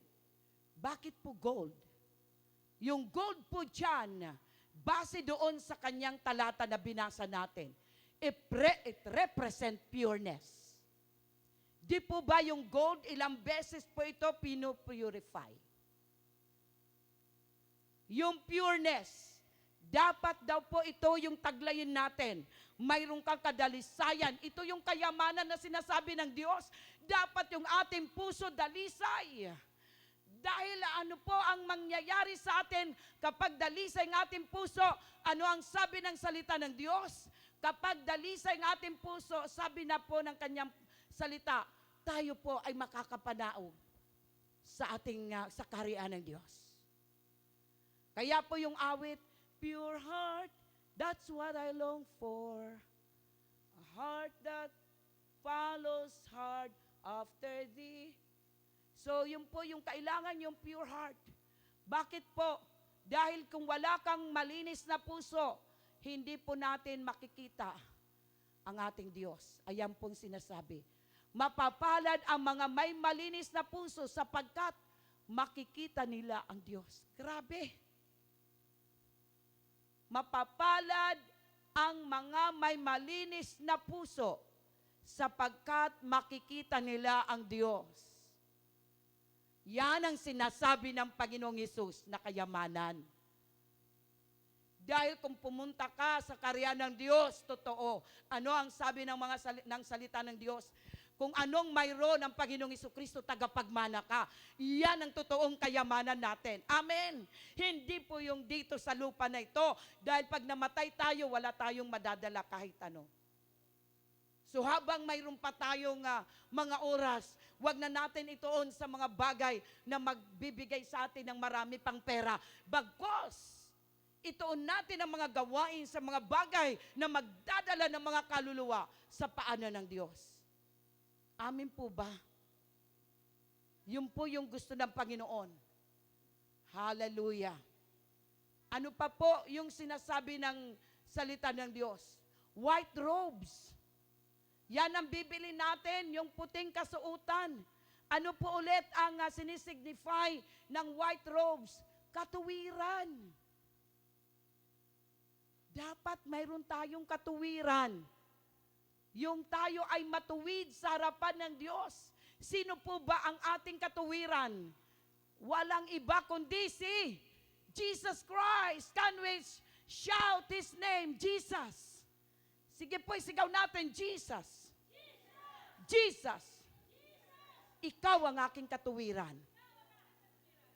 S1: Bakit po gold? Yung gold po dyan, base doon sa kanyang talata na binasa natin, it represent pureness. Di po ba yung gold, ilang beses po ito pinupurify? Yung pureness, dapat daw po ito yung taglayin natin. Mayroong kang kadalisayan. Ito yung kayamanan na sinasabi ng Diyos. Dapat yung ating puso dalisay. Dahil ano po ang mangyayari sa atin kapag dalisay ng ating puso? Ano ang sabi ng salita ng Diyos? Kapag dalisay ng ating puso, sabi na po ng kanyang salita, tayo po ay makakapanaog sa ating sa kaharian ng Diyos. Kaya po yung awit, pure heart, that's what I long for. A heart that follows hard after thee. So yun po yung kailangan, yung pure heart. Bakit po? Dahil kung wala kang malinis na puso, hindi po natin makikita ang ating Diyos. Ayan pong sinasabi. Mapapalad ang mga may malinis na puso sapagkat makikita nila ang Diyos. Grabe. Mapapalad ang mga may malinis na puso sapagkat makikita nila ang Diyos. Yan ang sinasabi ng Panginoong Hesus na kayamanan. Dahil kung pumunta ka sa kaharian ng Diyos, totoo. Ano ang sabi ng ng salita ng Diyos? Kung anong mayroon ang Panginoong Jesucristo, tagapagmana ka. Yan ang totoong kayamanan natin. Amen. Hindi po yung dito sa lupa na ito. Dahil pag namatay tayo, wala tayong madadala kahit ano. So habang mayroon pa tayong mga oras, wag na natin ituon sa mga bagay na magbibigay sa atin ng marami pang pera. Bagkos, ituon natin ang mga gawain sa mga bagay na magdadala ng mga kaluluwa sa paanan ng Diyos. Amin po ba? Yun po yung gusto ng Panginoon. Hallelujah. Ano pa po yung sinasabi ng salita ng Diyos? White robes. Yan ang bibili natin, yung puting kasuutan. Ano po ulit ang sinisignify ng white robes? Katuwiran. Dapat mayroon tayong katuwiran. Yung tayo ay matuwid sa harapan ng Diyos. Sino po ba ang ating katuwiran? Walang iba kundi si Jesus Christ. Can we shout His name, Jesus? Sige po, isigaw natin, Jesus. Jesus. Ikaw ang aking katuwiran.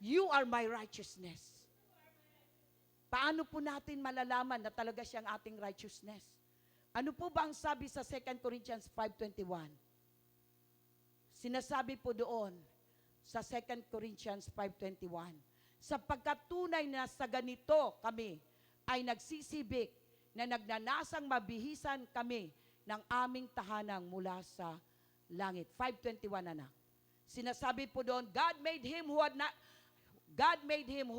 S1: You are my righteousness. Paano po natin malalaman na talaga siyang ating righteousness? Ano po ba ang sabi sa 2 Corinthians 5:21? Sinasabi po doon sa 2 Corinthians 5:21, sapagkat tunay na sa ganito kami ay nagsisibik na nagnanasang mabihisan kami ng aming tahanang mula sa langit. 5:21 na. Sinasabi po doon, God made him who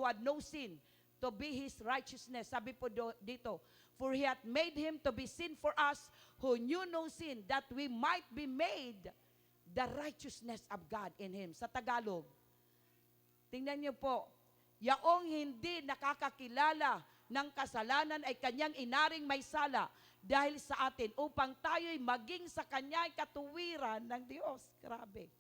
S1: had no sin to be his righteousness. Sabi po dito, for he hath made him to be sin for us who knew no sin, that we might be made the righteousness of God in him. Sa Tagalog, tingnan niyo po, yaong hindi nakakakilala ng kasalanan ay kanyang inaring may sala dahil sa atin upang tayo'y maging sa kanya'y katuwiran ng Diyos. Grabe.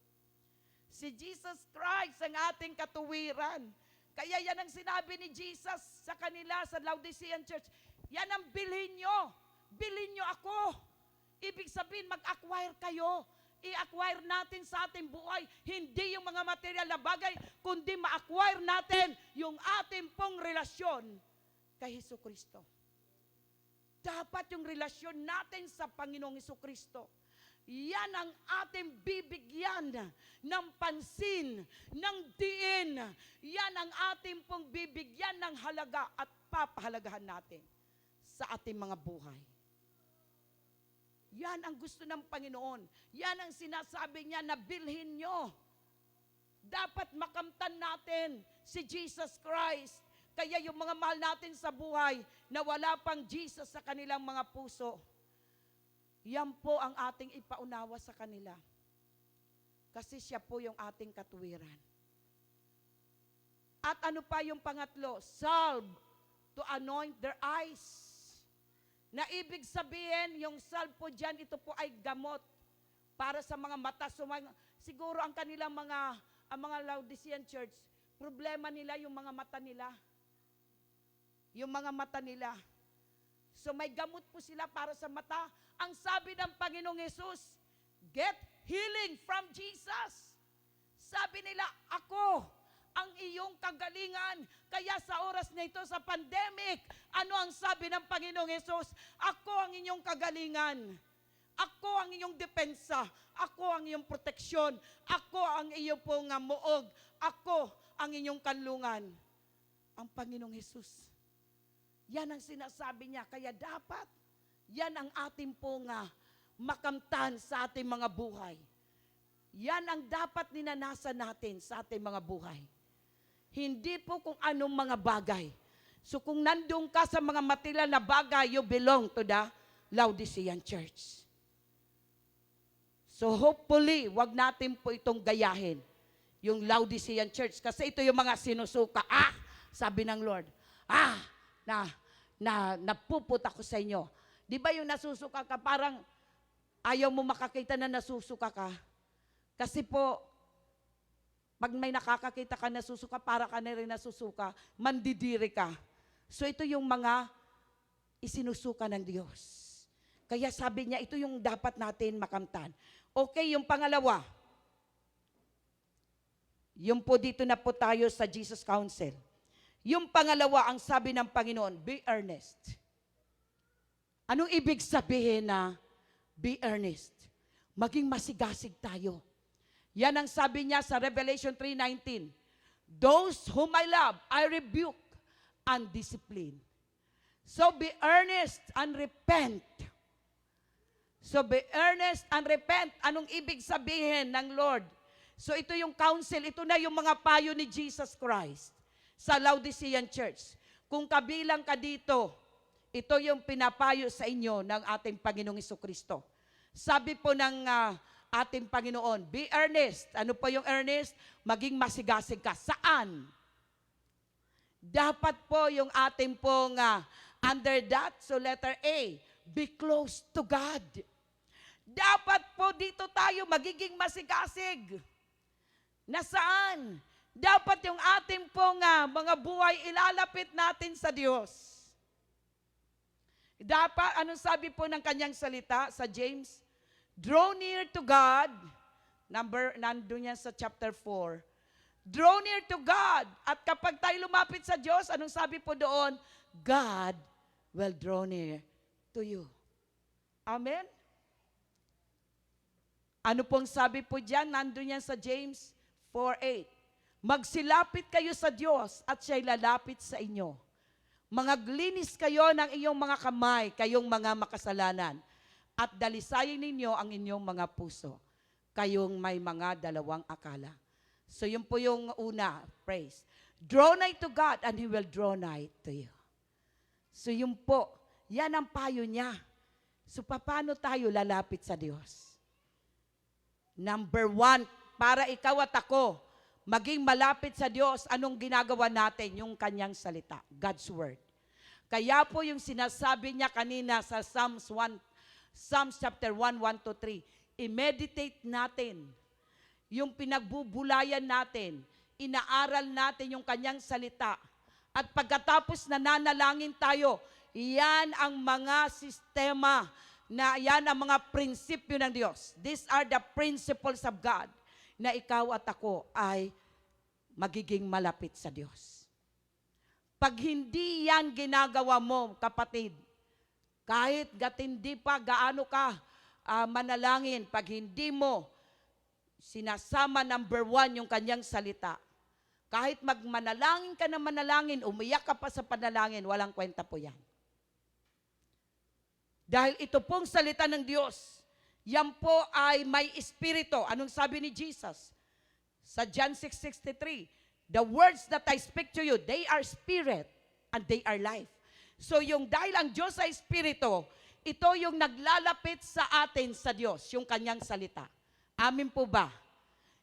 S1: Si Jesus Christ ang ating katuwiran. Kaya yan ang sinabi ni Jesus sa kanila sa Laodicean Church. Yan ang bilhin nyo. Bilhin nyo ako. Ibig sabihin, mag-acquire kayo. i-acquire natin sa ating buhay, hindi yung mga material na bagay, kundi ma-acquire natin yung ating pong relasyon kay Hesukristo. Dapat yung relasyon natin sa Panginoong Hesukristo, yan ang ating bibigyan ng pansin, ng diin. Yan ang ating pong bibigyan ng halaga at papahalagahan natin sa ating mga buhay. Yan ang gusto ng Panginoon. Yan ang sinasabi niya na bilhin nyo. Dapat makamtan natin si Jesus Christ. Kaya yung mga mahal natin sa buhay na wala pang Jesus sa kanilang mga puso, yan po ang ating ipaunawa sa kanila. Kasi siya po yung ating katuwiran. At ano pa yung pangatlo? Salve to anoint their eyes. Na ibig sabihin, yung salve po dyan, ito po ay gamot para sa mga mata. So, siguro ang kanilang ang mga Laodicean church, problema nila yung mga mata nila. Yung mga mata nila. So may gamot po sila para sa mata. Ang sabi ng Panginoong Hesus, get healing from Jesus. Sabi nila, ako ang iyong kagalingan. Kaya sa oras na ito, sa pandemic, ano ang sabi ng Panginoong Hesus? Ako ang inyong kagalingan. Ako ang inyong depensa. Ako ang iyong proteksyon. Ako ang iyong pong muog. Ako ang inyong kanlungan. Ang Panginoong Hesus. Yan ang sinasabi niya. Kaya dapat, yan ang ating pong makamtan sa ating mga buhay. Yan ang dapat ninanasan natin sa ating mga buhay. Hindi po kung anong mga bagay. So kung nandun ka sa mga material na bagay, you belong to the Laodicean church. So hopefully, wag natin po itong gayahin, yung Laodicean church. Kasi ito yung mga sinusuka. Sabi ng Lord, napuputa ko sa inyo. Di ba yung nasusuka ka, parang ayaw mo makakita na nasusuka ka? Kasi po, pag may nakakakita ka nasusuka, para ka na rin nasusuka, mandidiri ka. So ito yung mga isinusuka ng Diyos. Kaya sabi niya, ito yung dapat natin makamtan. Okay, yung pangalawa. Yung po dito na po tayo sa Jesus Council. Yung pangalawa, ang sabi ng Panginoon, be earnest. Anong ibig sabihin na be earnest? Maging masigasig tayo. Yan ang sabi niya sa Revelation 3:19. Those whom I love, I rebuke and discipline. So be earnest and repent. So be earnest and repent. Anong ibig sabihin ng Lord? So ito yung counsel, ito na yung mga payo ni Jesus Christ sa Laodicean church. Kung kabilang ka dito, ito yung pinapayo sa inyo ng ating Panginoong Hesukristo. Sabi po ng ating Panginoon, be earnest. Ano po yung earnest? Maging masigasig ka. Saan? Dapat po yung ating pong under that, so letter A, be close to God. Dapat po dito tayo magiging masigasig. Nasaan? Dapat yung ating pong mga buhay ilalapit natin sa Diyos. Dapat, anong sabi po ng kanyang salita sa James? Draw near to God. Nandun yan sa chapter 4. Draw near to God. At kapag tayo lumapit sa Diyos, anong sabi po doon? God will draw near to you. Amen? Ano pong sabi po dyan? Nandun yan sa James 4:8. Magsilapit kayo sa Diyos at siya'y lalapit sa inyo. Mangaglinis kayo ng iyong mga kamay, kayong mga makasalanan, at dalisayin ninyo ang inyong mga puso, kayong may mga dalawang akala. So yun po yung una, praise. Draw nigh to God and He will draw nigh to you. So yun po, yan ang payo niya. So paano tayo lalapit sa Diyos? Number 1, para ikaw at ako, maging malapit sa Diyos, anong ginagawa natin? Yung kanyang salita, God's Word. Kaya po yung sinasabi niya kanina sa Psalms chapter 1, 1-3, i-meditate natin yung pinagbubulayan natin, inaaral natin yung kanyang salita, at pagkatapos nananalangin tayo, iyan ang mga sistema na yan ang mga prinsipyo ng Diyos. These are the principles of God na ikaw at ako ay magiging malapit sa Diyos. Pag hindi yan ginagawa mo, kapatid, kahit gatindi pa, gaano ka manalangin, pag hindi mo sinasama number 1 yung kanyang salita, kahit magmanalangin ka na manalangin, umiyak ka pa sa panalangin, walang kwenta po yan. Dahil ito pong salita ng Diyos, yan po ay may espiritu. Anong sabi ni Jesus? Sa John 6:63, the words that I speak to you, they are spirit and they are life. So yung dahil ang Diyos ay espiritu, ito yung naglalapit sa atin sa Diyos, yung kanyang salita. Amin po ba?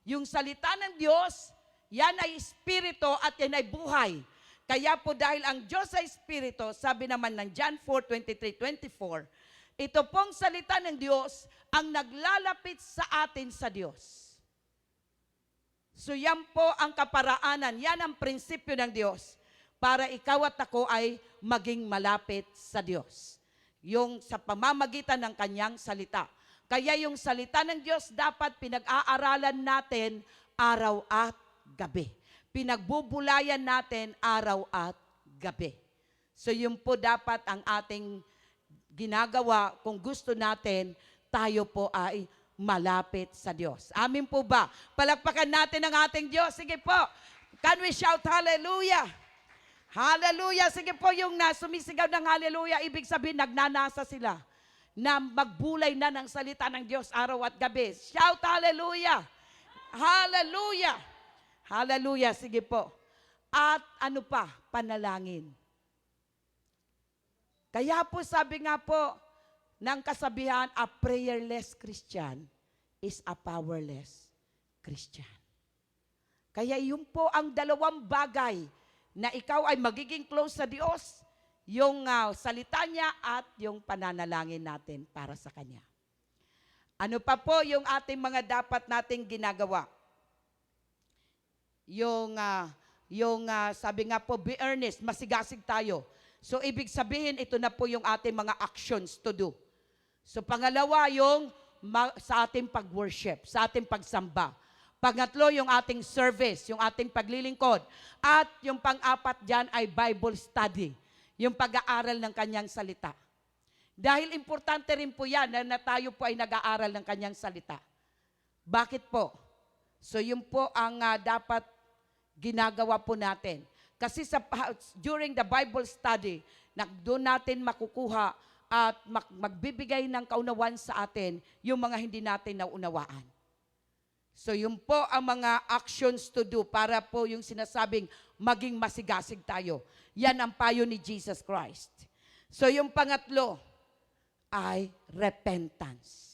S1: Yung salita ng Diyos, yan ay espiritu at yan ay buhay. Kaya po dahil ang Diyos ay espiritu, sabi naman ng John 4:23-24, ito pong salita ng Diyos ang naglalapit sa atin sa Diyos. So yan po ang kaparaanan, yan ang prinsipyo ng Diyos para ikaw at ako ay maging malapit sa Diyos. Yung sa pamamagitan ng kanyang salita. Kaya yung salita ng Diyos dapat pinag-aaralan natin araw at gabi. Pinagbubulayan natin araw at gabi. So yun po dapat ang ating ginagawa kung gusto natin tayo po ay malapit sa Diyos. Amin po ba? Palakpakan natin ang ating Diyos. Sige po. Can we shout hallelujah? Hallelujah. Sige po yung sumisigaw ng hallelujah, ibig sabihin nagnanasa sila na magbulay na ng salita ng Diyos araw at gabi. Shout hallelujah. Hallelujah. Hallelujah. Sige po. At ano pa? Panalangin. Kaya po sabi nga po ng kasabihan, a prayerless Christian is a powerless Christian. Kaya yun po ang dalawang bagay na ikaw ay magiging close sa Diyos, yung salita niya at yung pananalangin natin para sa Kanya. Ano pa po yung ating mga dapat nating ginagawa? Yung sabi nga po, be earnest, masigasig tayo. So, ibig sabihin, ito na po yung ating mga actions to do. So, pangalawa, yung sa ating pag-worship, sa ating pagsamba. Pangatlo, yung ating service, yung ating paglilingkod. At yung pang-apat dyan ay Bible study, yung pag-aaral ng kanyang salita. Dahil importante rin po yan na tayo po ay nag-aaral ng kanyang salita. Bakit po? So, yun po ang dapat ginagawa po natin. Kasi during the Bible study, doon natin makukuha at magbibigay ng kaunawaan sa atin yung mga hindi natin naunawaan. So yun po ang mga actions to do para po yung sinasabing maging masigasig tayo. Yan ang payo ni Jesus Christ. So yung pangatlo ay repentance.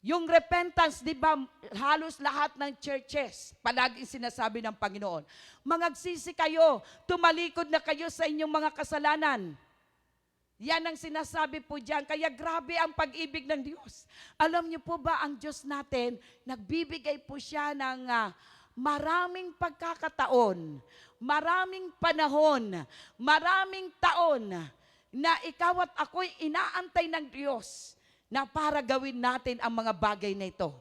S1: Yung repentance, di ba, halos lahat ng churches, palaging sinasabi ng Panginoon, mangagsisi kayo, tumalikod na kayo sa inyong mga kasalanan. Yan ang sinasabi po dyan. Kaya grabe ang pag-ibig ng Diyos. Alam niyo po ba, ang Diyos natin, nagbibigay po siya ng maraming pagkakataon, maraming panahon, maraming taon na ikaw at ako'y inaantay ng Diyos na para gawin natin ang mga bagay na ito.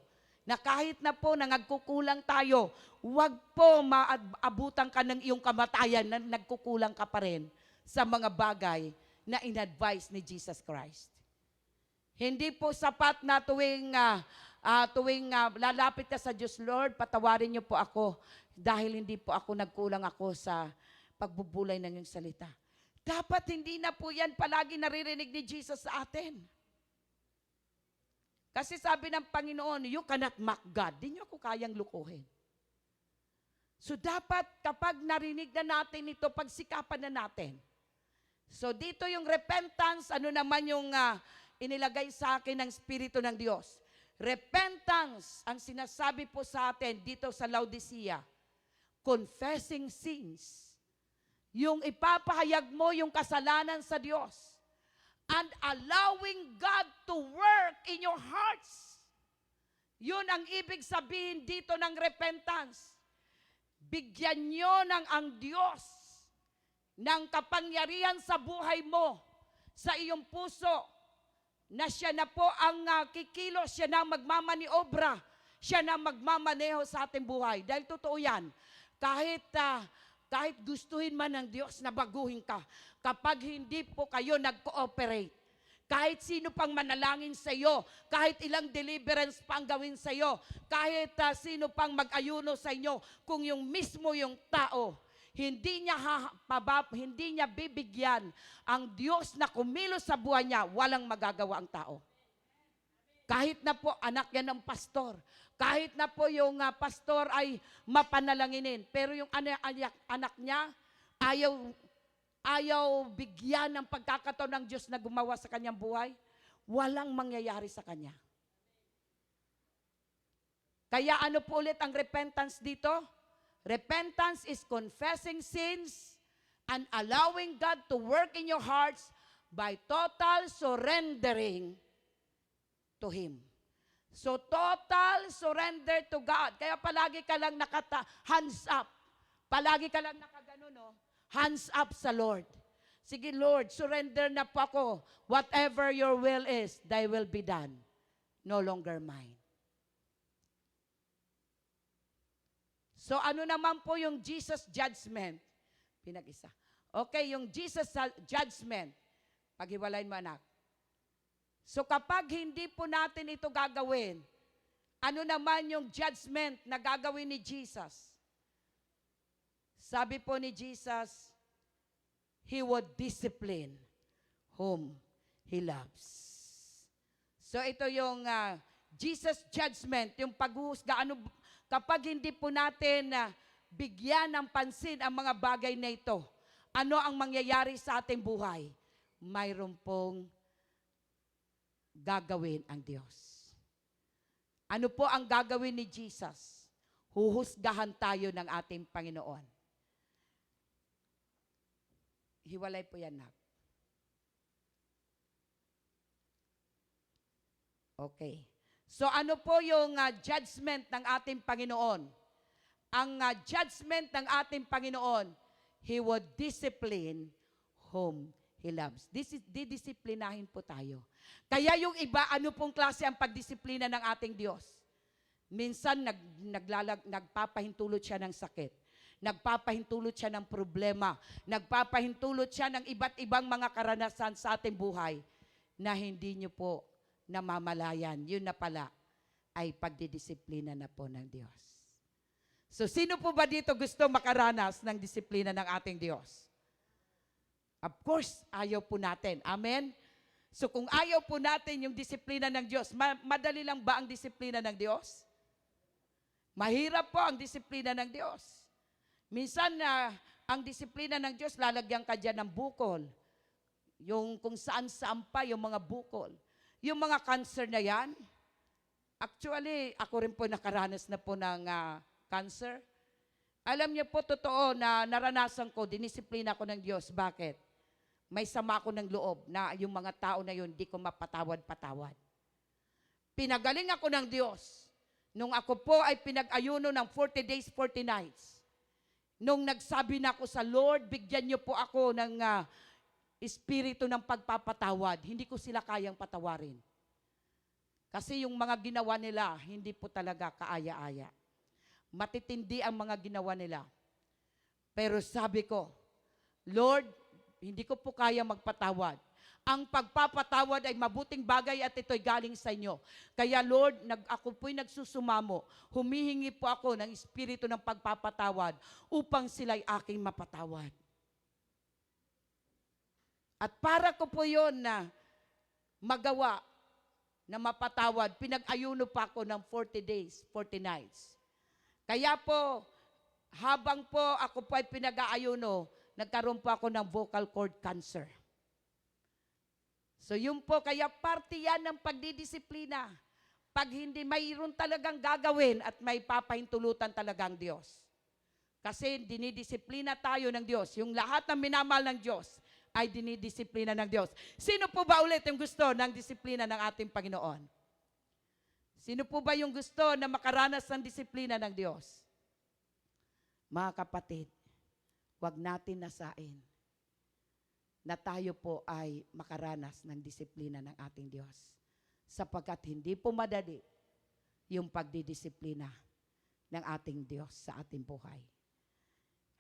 S1: Na kahit na po nagkukulang tayo, huwag po maabutan ka ng iyong kamatayan na nagkukulang ka pa rin sa mga bagay na in-advise ni Jesus Christ. Hindi po sapat na tuwing lalapit ka sa Diyos, Lord, patawarin niyo po ako dahil hindi po ako nagkulang ako sa pagbubulay ng iyong salita. Dapat hindi na po yan palagi naririnig ni Jesus sa atin. Kasi sabi ng Panginoon, you cannot mock God. Di niyo ako kayang lukuhin. So dapat kapag narinig na natin ito, pagsikapan na natin. So dito yung repentance, ano naman yung inilagay sa akin ng Espiritu ng Diyos. Repentance, ang sinasabi po sa atin dito sa Laodicea, confessing sins. Yung ipapahayag mo yung kasalanan sa Diyos. And allowing God to work in your hearts. Yun ang ibig sabihin dito ng repentance. Bigyan nyo ng ang Diyos ng kapangyarihan sa buhay mo sa iyong puso na siya na po ang kikilos, siya na magmamaniobra, siya na magmamaneho sa ating buhay. Dahil totoo yan, kahit gustuhin man ng Diyos na baguhin ka, kapag hindi po kayo nag-cooperate, kahit sino pang manalangin sa iyo, kahit ilang deliverance pa ang gawin sa iyo, kahit sino pang mag-ayuno sa inyo, kung yung mismo yung tao, hindi niya bibigyan ang Diyos na kumilos sa buhay niya, walang magagawa ang tao. Kahit na po anak yan ng pastor, kahit na po yung pastor ay mapanalanginin, pero yung anak niya ayaw bigyan ng pagkakataon ng Diyos na gumawa sa kanyang buhay, walang mangyayari sa kanya. Kaya ano po ulit ang repentance dito? Repentance is confessing sins and allowing God to work in your hearts by total surrendering to Him. So total surrender to God. Kaya palagi ka lang hands up. Palagi ka lang nakaganon, no? Hands up sa Lord. Sige Lord, surrender na po ako. Whatever your will is, thy will be done. No longer mine. So ano naman po yung Jesus judgment? Pinag-isa. Okay, yung Jesus judgment. Paghiwalayin mo anak. So kapag hindi po natin ito gagawin, ano naman yung judgment na gagawin ni Jesus? Sabi po ni Jesus, He would discipline whom He loves. So ito yung Jesus judgment, yung paghuhusga. Kapag hindi po natin bigyan ng pansin ang mga bagay na ito, ano ang mangyayari sa ating buhay? Mayroon pong gagawin ang Diyos. Ano po ang gagawin ni Jesus? Huhusgahan tayo ng ating Panginoon. Hiwalay po yan, nak. Okay. So ano po yung judgment ng ating Panginoon? Ang judgment ng ating Panginoon, He would discipline whom He loves. Didisiplinahin po tayo. Kaya yung iba, ano pong klase ang pagdisiplina ng ating Diyos? Minsan nagpapahintulot siya ng sakit. Nagpapahintulot siya ng problema. Nagpapahintulot siya ng iba't ibang mga karanasan sa ating buhay na hindi niyo po namamalayan. Yun na pala ay pagdidisiplina na po ng Diyos. So sino po ba dito gusto makaranas ng disiplina ng ating Diyos? Of course, ayaw po natin. Amen? So kung ayaw po natin yung disiplina ng Diyos, madali lang ba ang disiplina ng Diyos? Mahirap po ang disiplina ng Diyos. Minsan ang disiplina ng Diyos, lalagyan ka dyan ng bukol. Yung kung saan-saan pa yung mga bukol. Yung mga cancer na yan, actually, ako rin po nakaranas na po ng cancer. Alam niyo po, totoo na naranasan ko, dinisiplina ko ng Diyos. Bakit? May sama ko ng loob na yung mga tao na yun, di ko mapatawad-patawad. Pinagaling ako ng Diyos. Nung ako po ay pinag-ayuno ng 40 days, 40 nights. Nung nagsabi na ako sa Lord, bigyan niyo po ako ng espiritu ng pagpapatawad, hindi ko sila kayang patawarin. Kasi yung mga ginawa nila, hindi po talaga kaaya-aya. Matitindi ang mga ginawa nila. Pero sabi ko, Lord, hindi ko po kaya magpatawad. Ang pagpapatawad ay mabuting bagay at ito'y galing sa inyo. Kaya Lord, ako po'y nagsusumamo. Humihingi po ako ng espiritu ng pagpapatawad upang sila'y aking mapatawad. At para ko po yun na magawa, na mapatawad, pinag-ayuno pa ako ng 40 days, 40 nights. Kaya po, habang po ako po ay pinag-aayuno, nagkaroon po ako ng vocal cord cancer. So yun po, kaya parte yan ng pagdidisiplina. Pag hindi, mayroon talagang gagawin at may papahintulutan talagang Diyos. Kasi dinidisiplina tayo ng Diyos. Yung lahat ng minamahal ng Diyos, ay dinidisiplina ng Diyos. Sino po ba ulit yung gusto ng disiplina ng ating Panginoon? Sino po ba yung gusto na makaranas ng disiplina ng Diyos? Mga kapatid, huwag natin nasain na tayo po ay makaranas ng disiplina ng ating Diyos. Sapagkat hindi po madali yung pagdidisiplina ng ating Diyos sa ating buhay.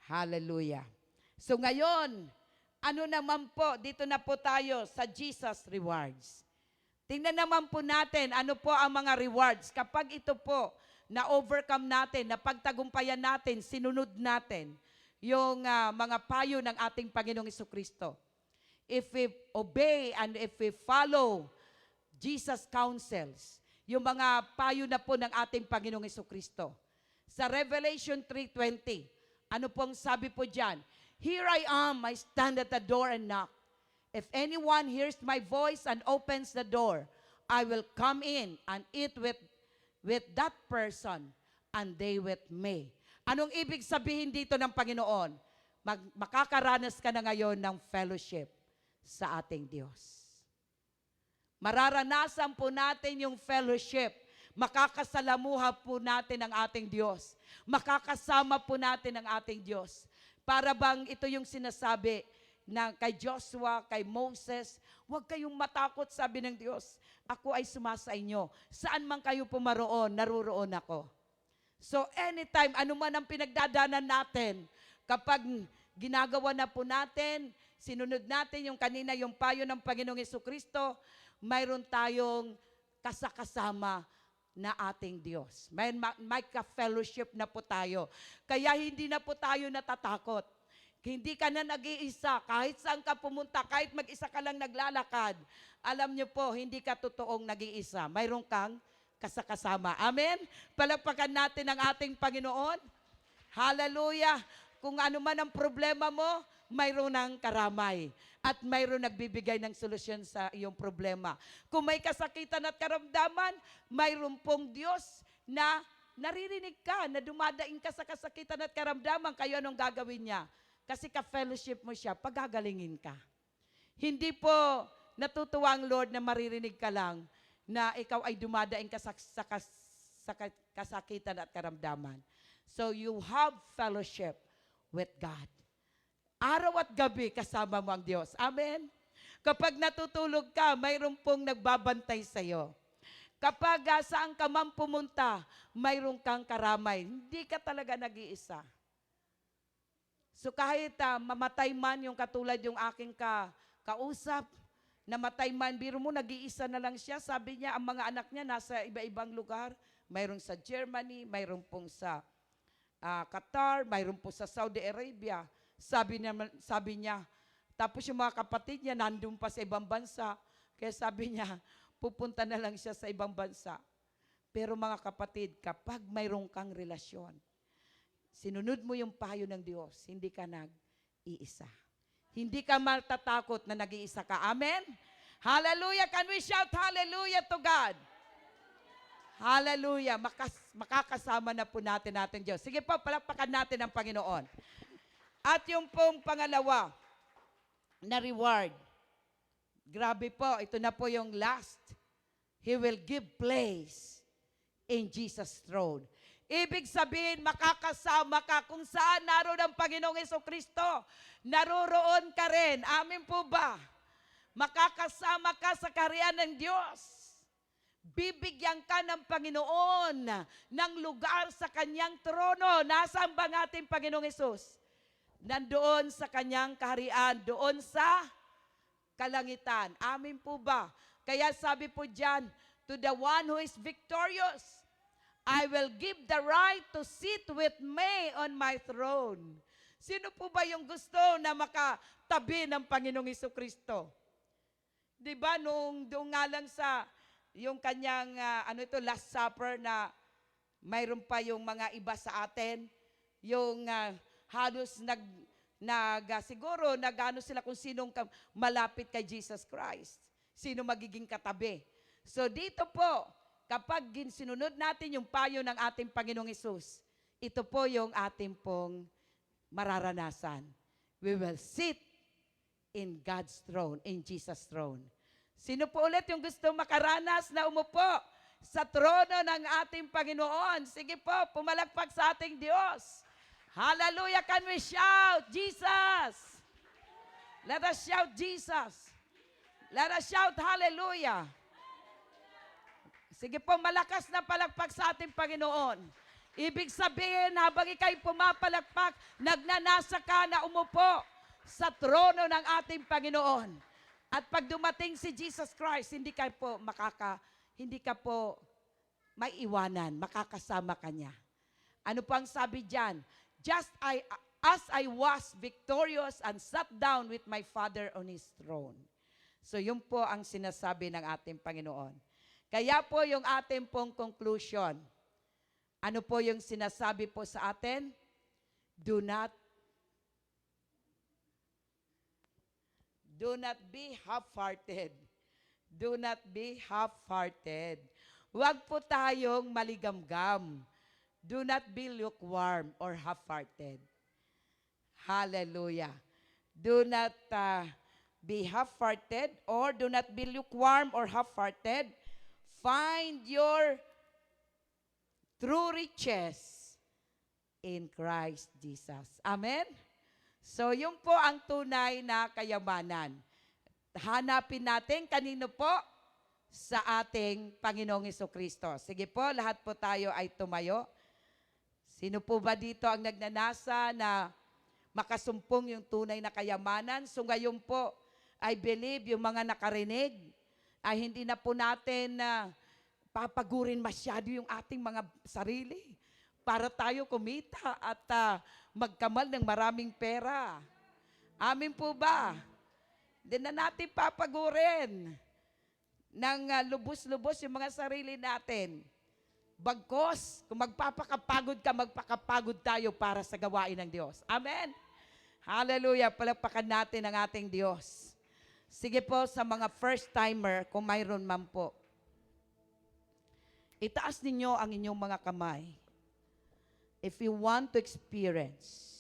S1: Hallelujah. So ngayon, ano naman po, dito na po tayo sa Jesus Rewards. Tingnan naman po natin ano po ang mga rewards. Kapag ito po na-overcome natin, napagtagumpayan natin, sinunod natin yung mga payo ng ating Panginoong Jesucristo. If we obey and if we follow Jesus' counsels, yung mga payo na po ng ating Panginoong Jesucristo. Sa Revelation 3:20, ano pong sabi po dyan? Here I am, I stand at the door and knock. If anyone hears my voice and opens the door, I will come in and eat with that person and they with me. Anong ibig sabihin dito ng Panginoon? Makakaranas ka na ngayon ng fellowship sa ating Diyos. Mararanasan po natin yung fellowship. Makakasalamuha po natin ang ating Diyos. Makakasama po natin ang ating Diyos. Para bang ito yung sinasabi na kay Joshua, kay Moses, huwag kayong matakot, sabi ng Diyos. Ako ay sumasa inyo. Saan man kayo pumaroon, naruroon ako. So anytime, ano man ang pinagdadanan natin, kapag ginagawa na po natin, sinunod natin yung kanina, yung payo ng Panginoong Jesucristo, mayroon tayong kasakasama na ating Diyos. May ka-fellowship na po tayo. Kaya hindi na po tayo natatakot. Hindi ka na nag-iisa. Kahit saan ka pumunta, kahit mag-isa ka lang naglalakad, alam niyo po, hindi ka totoong nag-iisa. Mayroon kang kasakasama. Amen? Palagpakan natin ang ating Panginoon. Hallelujah! Kung ano man ang problema mo, mayroon ng karamay. At mayroon nagbibigay ng solusyon sa iyong problema. Kung may kasakitan at karamdaman, mayroon pong Diyos na naririnig ka, na dumadaing ka sa kasakitan at karamdaman, kayo anong gagawin niya? Kasi ka-fellowship mo siya, pagagalingin ka. Hindi po natutuwa ang Lord na maririnig ka lang na ikaw ay dumadaing ka sa kasakitan at karamdaman. So you have fellowship with God. Araw at gabi kasama mo ang Diyos. Amen? Kapag natutulog ka, mayroon pong nagbabantay sa iyo. Kapag saan ka man pumunta, mayroon kang karamay. Hindi ka talaga nag-iisa. So kahit mamatay man yung katulad yung aking kausap, namatay man, biro mo, nag-iisa na lang siya. Sabi niya, ang mga anak niya nasa iba-ibang lugar. Mayroon sa Germany, mayroon pong sa Qatar, mayroon po sa Saudi Arabia. Sabi niya, tapos yung mga kapatid niya nandun pa sa ibang bansa. Kaya sabi niya, pupunta na lang siya sa ibang bansa. Pero mga kapatid, kapag mayroon kang relasyon, sinunod mo yung payo ng Diyos, hindi ka nag-iisa. Hindi ka matatakot na nag-iisa ka. Amen? Hallelujah! Can we shout hallelujah to God? Hallelujah! Makakasama na po natin Diyos. Sige po, palakpakan natin ang Panginoon. At yung pong pangalawa na reward, grabe po, ito na po yung last. He will give place in Jesus' throne. Ibig sabihin, makakasama ka kung saan naroon ang Panginoong Jesucristo. Naroroon ka rin. Amin po ba? Makakasama ka sa kaharian ng Diyos. Bibigyan ka ng Panginoon ng lugar sa kanyang trono. Nasaan ba ang ating Panginoong Hesus? Nandoon sa kanyang kaharian, doon sa kalangitan. Amin po ba? Kaya sabi po dyan, to the one who is victorious, I will give the right to sit with me on my throne. Sino po ba yung gusto na makatabi ng Panginoong Jesucristo? Diba doon nga lang sa yung kanyang Last Supper na mayroon pa yung mga iba sa atin, yung halos siguro nagano sila kung sinong malapit kay Jesus Christ. Sino magiging katabi. So dito po, kapag sinunod natin yung payo ng ating Panginoong Hesus, ito po yung ating pong mararanasan. We will sit in God's throne, in Jesus' throne. Sino po ulit yung gusto makaranas na umupo sa trono ng ating Panginoon? Sige po, pumalakpak sa ating Diyos. Hallelujah! Can we shout? Jesus! Let us shout Jesus. Let us shout hallelujah. Sige po, malakas na palakpak sa ating Panginoon. Ibig sabihin, habang ikay pumapalakpak, nagnanasa ka na umupo sa trono ng ating Panginoon. At pag dumating si Jesus Christ, hindi ka po maiiwanan, makakasama ka niya. Ano pang sabi diyan? As I was victorious and sat down with my Father on His throne. So yun po ang sinasabi ng ating Panginoon. Kaya po yung ating pong conclusion, ano po yung sinasabi po sa atin? Do not be half-hearted. Do not be half-hearted. Huwag po tayong maligamgam. Do not be lukewarm or half-hearted. Hallelujah. Do not be half-hearted or do not be lukewarm or half-hearted. Find your true riches in Christ Jesus. Amen? So, yun po ang tunay na kayamanan. Hanapin natin kanino po? Sa ating Panginoong Hesukristo. Sige po, lahat po tayo ay tumayo. Sino po ba dito ang nagnanasa na makasumpong yung tunay na kayamanan? So ngayon po, I believe yung mga nakarinig ay hindi na po natin papagurin masyado yung ating mga sarili para tayo kumita at magkamal ng maraming pera. Amin po ba? Hindi na natin papagurin ng lubos-lubos yung mga sarili natin. Bagkos, kung magpapakapagod ka, magpakapagod tayo para sa gawain ng Diyos. Amen? Hallelujah! Palakpakan natin ang ating Diyos. Sige po, sa mga first-timer, kung mayroon man po, itaas ninyo ang inyong mga kamay. If you want to experience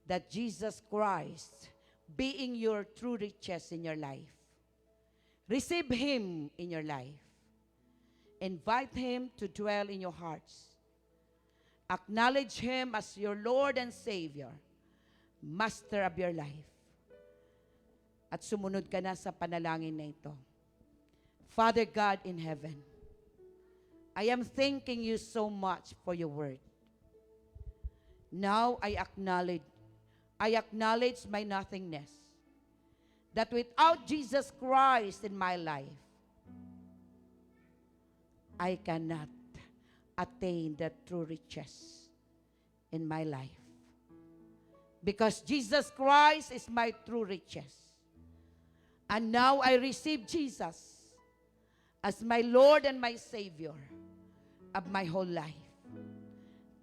S1: that Jesus Christ being your true riches in your life, receive Him in your life. Invite Him to dwell in your hearts. Acknowledge Him as your Lord and Savior, Master of your life. At sumunod ka na sa panalangin na ito. Father God in heaven, I am thanking you so much for your word. Now I acknowledge my nothingness. That without Jesus Christ in my life, I cannot attain the true riches in my life. Because Jesus Christ is my true riches. And now I receive Jesus as my Lord and my Savior of my whole life.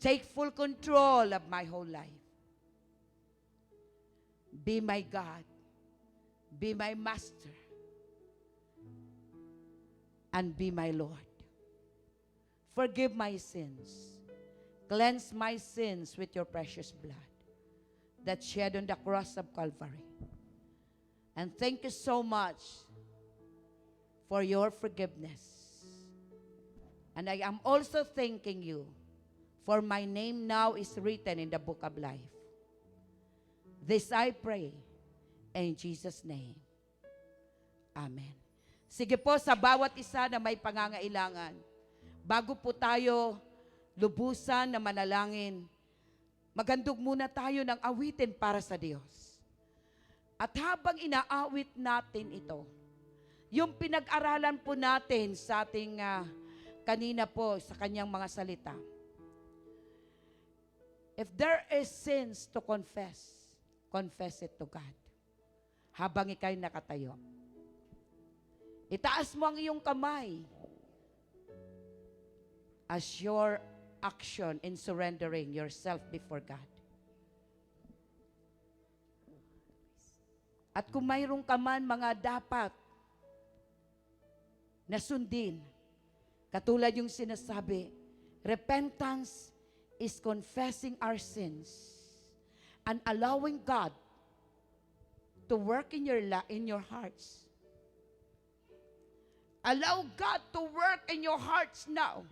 S1: Take full control of my whole life. Be my God. Be my Master. And be my Lord. Forgive my sins. Cleanse my sins with your precious blood that shed on the cross of Calvary. And thank you so much for your forgiveness. And I am also thanking you for my name now is written in the book of life. This I pray in Jesus' name. Amen. Sige po, sa bawat isa na may pangangailangan, bago po tayo lubusan na manalangin, magandog muna tayo ng awitin para sa Diyos. At habang inaawit natin ito, yung pinag-aralan po natin sa ating kanina po sa kanyang mga salita. If there is sins to confess, confess it to God. Habang ikay nakatayo. Itaas mo ang iyong kamay as your action in surrendering yourself before God. At kung mayroong ka man mga dapat na sundin, katulad yung sinasabi, repentance is confessing our sins and allowing God to work in your hearts. Allow God to work in your hearts now.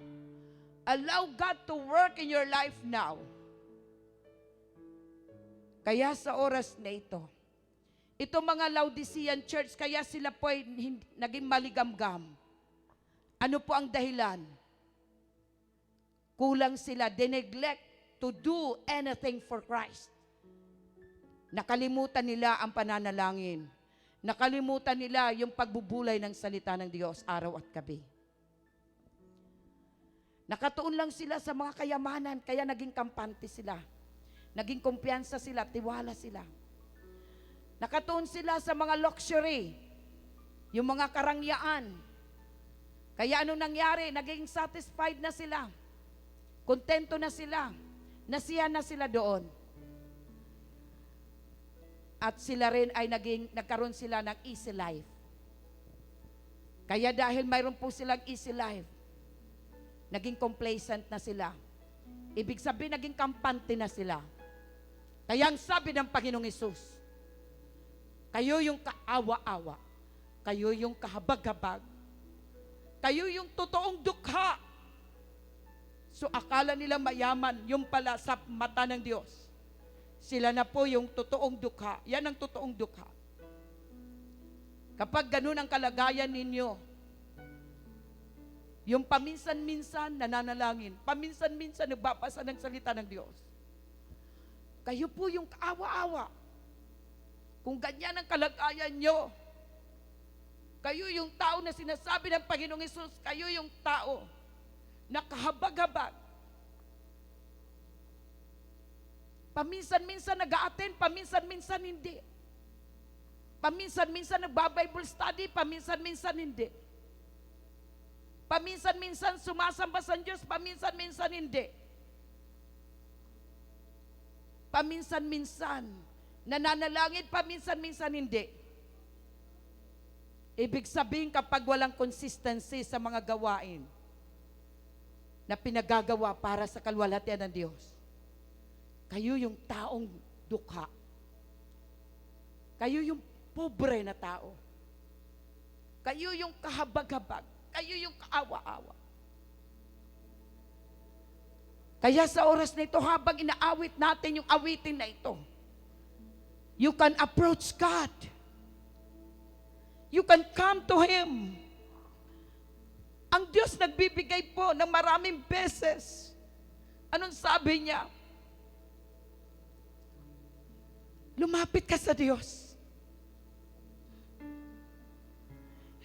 S1: Allow God to work in your life now. Kaya sa oras na ito, ito mga Laodicean church, kaya sila po ay naging maligamgam. Ano po ang dahilan? Kulang sila, they neglect to do anything for Christ. Nakalimutan nila ang pananalangin. Nakalimutan nila yung pagbubulay ng salita ng Diyos araw at gabi. Nakatuon lang sila sa mga kayamanan, kaya naging kampante sila. Naging kumpiyansa sila, tiwala sila. Nakatuon sila sa mga luxury, yung mga karangyaan. Kaya anong nangyari? Naging satisfied na sila. Kontento na sila. Nasiyahan na sila doon. At sila rin ay nagkaroon sila ng easy life. Kaya dahil mayroon po silang easy life, naging complacent na sila. Ibig sabihin, naging kampante na sila. Kaya ang sabi ng Panginoong Hesus, kayo yung kaawa-awa, kayo yung kahabag-habag, kayo yung totoong dukha. So akala nila mayaman, yung pala sa mata ng Diyos. Sila na po yung totoong dukha. Yan ang totoong dukha. Kapag ganun ang kalagayan ninyo, yung paminsan-minsan nananalangin, paminsan-minsan nagbabasa ng salita ng Diyos, kayo po yung kaawa-awa. Kung ganyan ang kalagayan nyo, kayo yung tao na sinasabi ng Panginoong Hesus, kayo yung tao na kahabag-habag. Paminsan-minsan nag-a-attend, paminsan-minsan hindi. Paminsan-minsan nagba-Bible study, paminsan-minsan hindi. Paminsan-minsan sumasamba sa Diyos, paminsan-minsan hindi. Paminsan-minsan nananalangin, paminsan-minsan hindi. Ibig sabihin, kapag walang consistency sa mga gawain na pinagagawa para sa kalwalhatian ng Diyos, kayo yung taong dukha. Kayo yung pobre na tao. Kayo yung kahabag-habag. Kayo yung kaawa-awa. Kaya sa oras na ito, habang inaawit natin yung awitin na ito, you can approach God. You can come to Him. Ang Diyos nagbibigay po ng maraming beses. Anong sabi niya? Lumapit ka sa Diyos.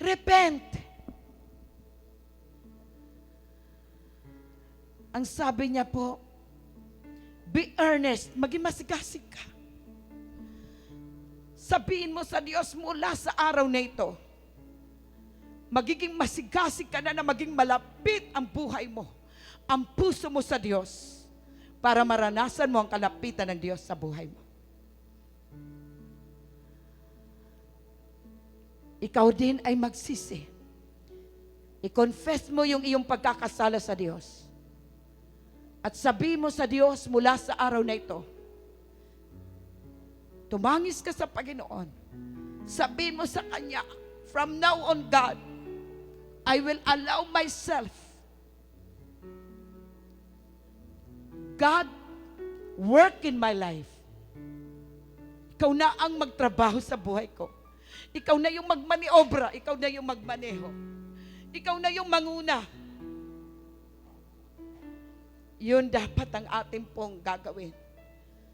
S1: Repent. Ang sabi niya po, be earnest, maging masigasig ka. Sabihin mo sa Diyos mula sa araw na ito, magiging masigasig ka na maging malapit ang buhay mo, ang puso mo sa Diyos, para maranasan mo ang kalapitan ng Diyos sa buhay mo. Ikaw din ay magsisi. I-confess mo yung iyong pagkakasala sa Diyos. At sabihin mo sa Diyos mula sa araw na ito, tumangis ka sa Panginoon. Sabihin mo sa Kanya, from now on, God, I will allow myself, God, work in my life. Ikaw na ang magtrabaho sa buhay ko. Ikaw na yung magmaniobra, ikaw na yung magmaneho. Ikaw na yung manguna. Yun dapat ang ating pong gagawin.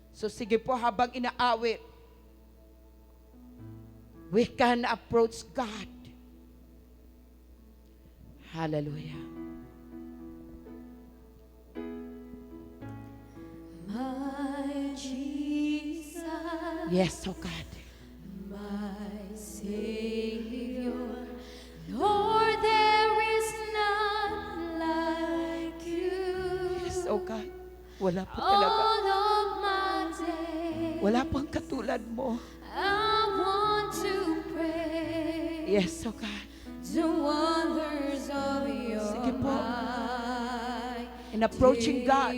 S1: So sige po, habang inaawit, we can approach God. Hallelujah.
S2: My Jesus,
S1: Yes, oh God.
S2: my Savior, Lord, there is none like you.
S1: Yes, oh God. Wala po talaga.
S2: All of my days,
S1: Wala pang katulad mo.
S2: I want to pray
S1: Yes, oh God.
S2: the wonders of your
S1: Sige po.
S2: mighty
S1: In approaching God,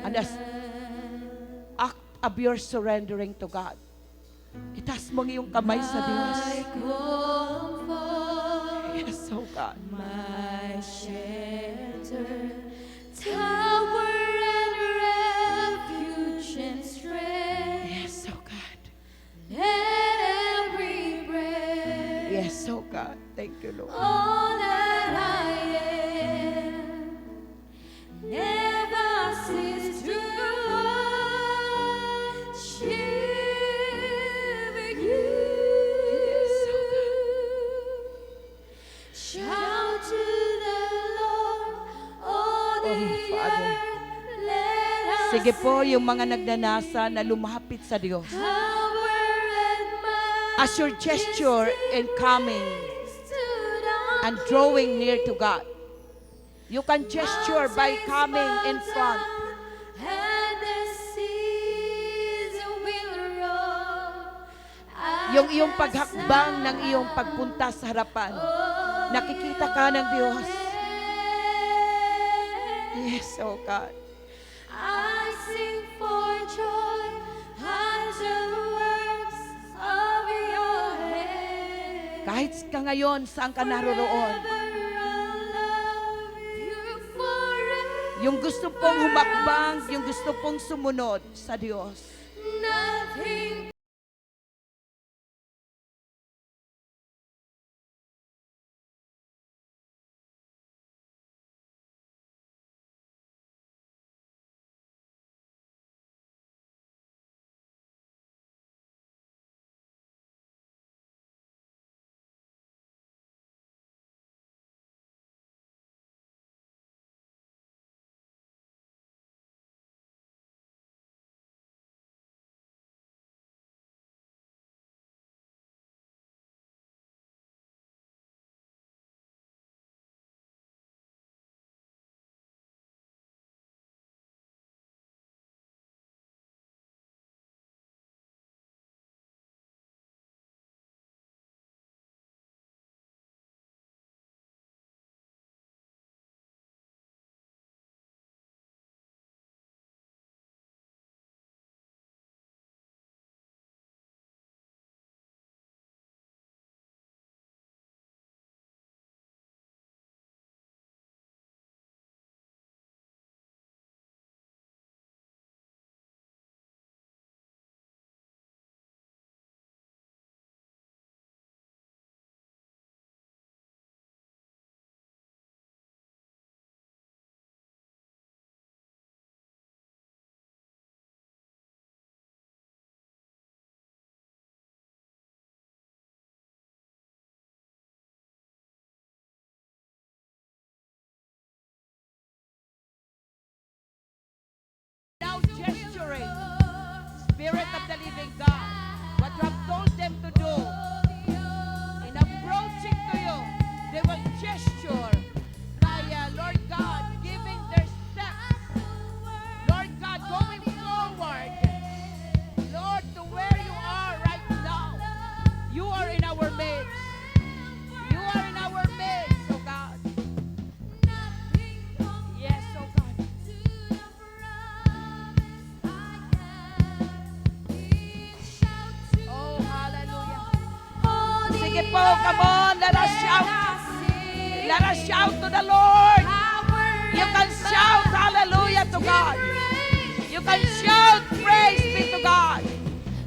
S1: and as
S2: hand.
S1: act of your surrendering to God, itaas mo ang iyong kamay sa Diyos.
S2: My comfort,
S1: Yes, oh God.
S2: my shelter, tower and refuge and strength.
S1: Thank you, Lord.
S2: All that I am never cease to worship you. Shout to the Lord, oh the
S1: Father.
S2: earth, let us
S1: Sige po, yung mga nagnanasa na lumapit sa Diyos.
S2: power and
S1: As your gesture in coming
S2: majesty to the
S1: and drawing near to God. You can gesture by coming in front.
S2: and the seas will roar.
S1: Yung iyong paghakbang ng iyong pagpunta sa harapan. Nakikita ka ng Diyos. Yes, oh God.
S2: I sing for joy at the works of your hand.
S1: Kahit ka ngayon, saan ka naroroon.
S2: Forever I'll love you forever.
S1: Yung gusto pong humakbang, yung gusto pong sumunod sa Diyos.
S2: Nothing
S1: Now gesturing, Spirit of the living God, what you have told them to do, in approaching to you, they will gesture by, Lord God, giving their steps, Lord God, going forward, Lord, to where you are right now. You are in our midst. You are in our midst, oh God. Yes, oh God. Oh, hallelujah. Sige po, come on, let us shout. Let us shout to the Lord. You can shout hallelujah to God. You can shout praise be to God.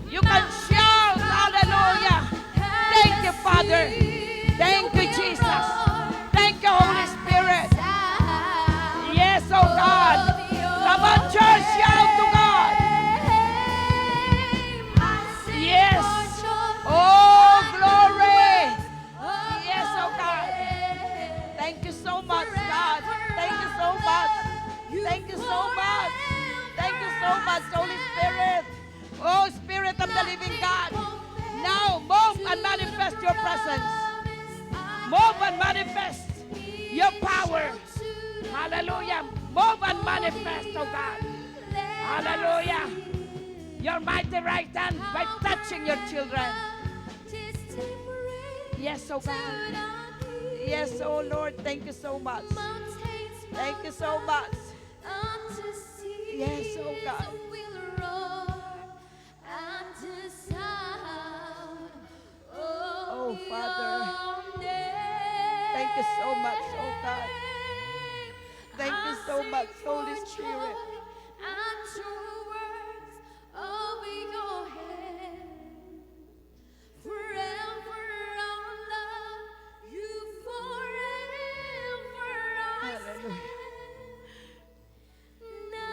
S1: You can shout hallelujah. Thank you, Father. Thank you, Jesus. Thank you, Holy Spirit. Yes, oh God. Come on, church, shout to God. Yes. Oh, glory. Yes, oh God. Thank you so much, God. Thank you so much. Thank you so much. Thank you so much, Holy Spirit. Oh, Spirit of the living God. Now, move and manifest your presence. Move and manifest your power. Hallelujah. Move and manifest, oh God. Hallelujah. Your mighty right hand by touching your children. Yes, oh God. Yes, oh Lord. Thank you so much. Thank you so much. Yes, oh God. Oh, Father. Thank you so much, oh God. Thank you so much, Holy Spirit.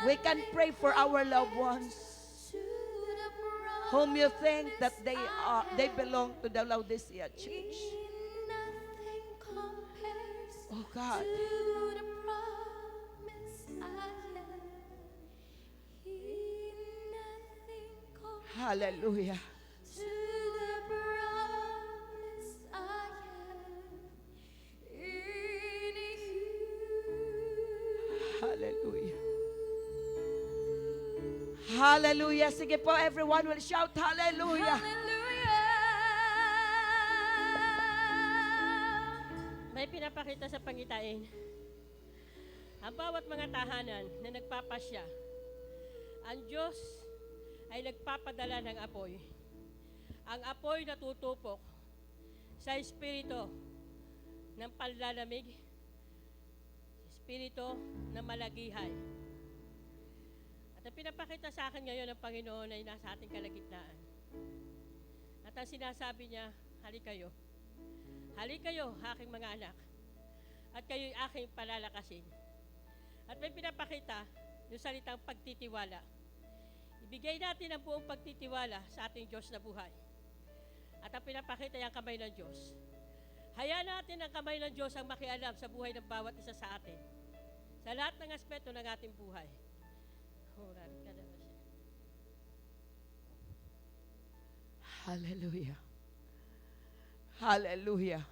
S1: We can pray for our loved ones
S2: to the
S1: whom you think that
S2: promise
S1: they belong to the Laodicea church.
S2: Nothing compares
S1: Oh God.
S2: to the promise I have. Nothing compares
S1: Hallelujah.
S2: to the promise I have in you.
S1: Hallelujah. Hallelujah. Sige po, everyone will shout hallelujah.
S3: May pinapakita sa pangitain. Ang bawat mga tahanan na nagpapasya, ang Diyos ay nagpapadala ng apoy. Ang apoy na tutupok sa espiritu ng panlalamig, espiritu ng malagihay. At ang pinapakita sa akin ngayon ng Panginoon ay nasa ating kalagitnaan. At ang sinasabi niya, halikayo. Halikayo, aking mga anak, at kayo'y aking palalakasin. At may pinapakita yung salitang pagtitiwala. Ibigay natin ang buong pagtitiwala sa ating Diyos na buhay. At ang pinapakita yung kamay ng Diyos. Hayaan natin ang kamay ng Diyos ang makialam sa buhay ng bawat isa sa atin. Sa lahat ng aspeto ng ating buhay.
S1: Hallelujah. Hallelujah.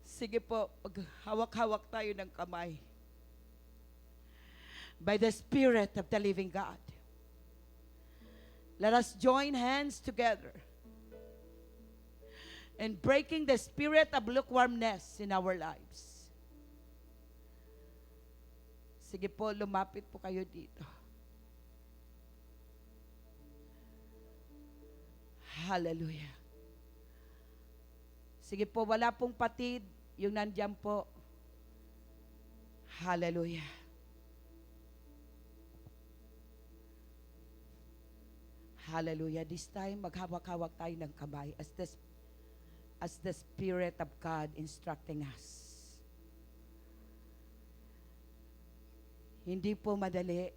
S1: Sige po, hawak-hawak tayo ng kamay. By the Spirit of the living God. Let us join hands together in breaking the spirit of lukewarmness in our lives. Sige po, lumapit po kayo dito. Hallelujah. Sige po, wala pong patid, yung nandiyan po. Hallelujah. Hallelujah. This time, maghawak-hawak tayo ng kamay as the Spirit of God instructing us. Hindi po madali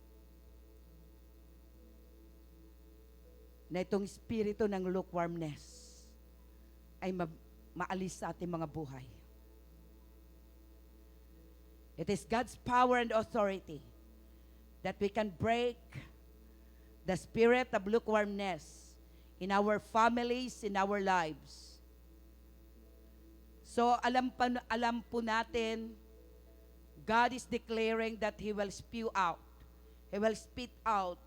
S1: na itong spirito ng lukewarmness ay maalis sa ating mga buhay. It is God's power and authority that we can break the spirit of lukewarmness in our families, in our lives. So alam po natin, God is declaring that He will spew out, He will spit out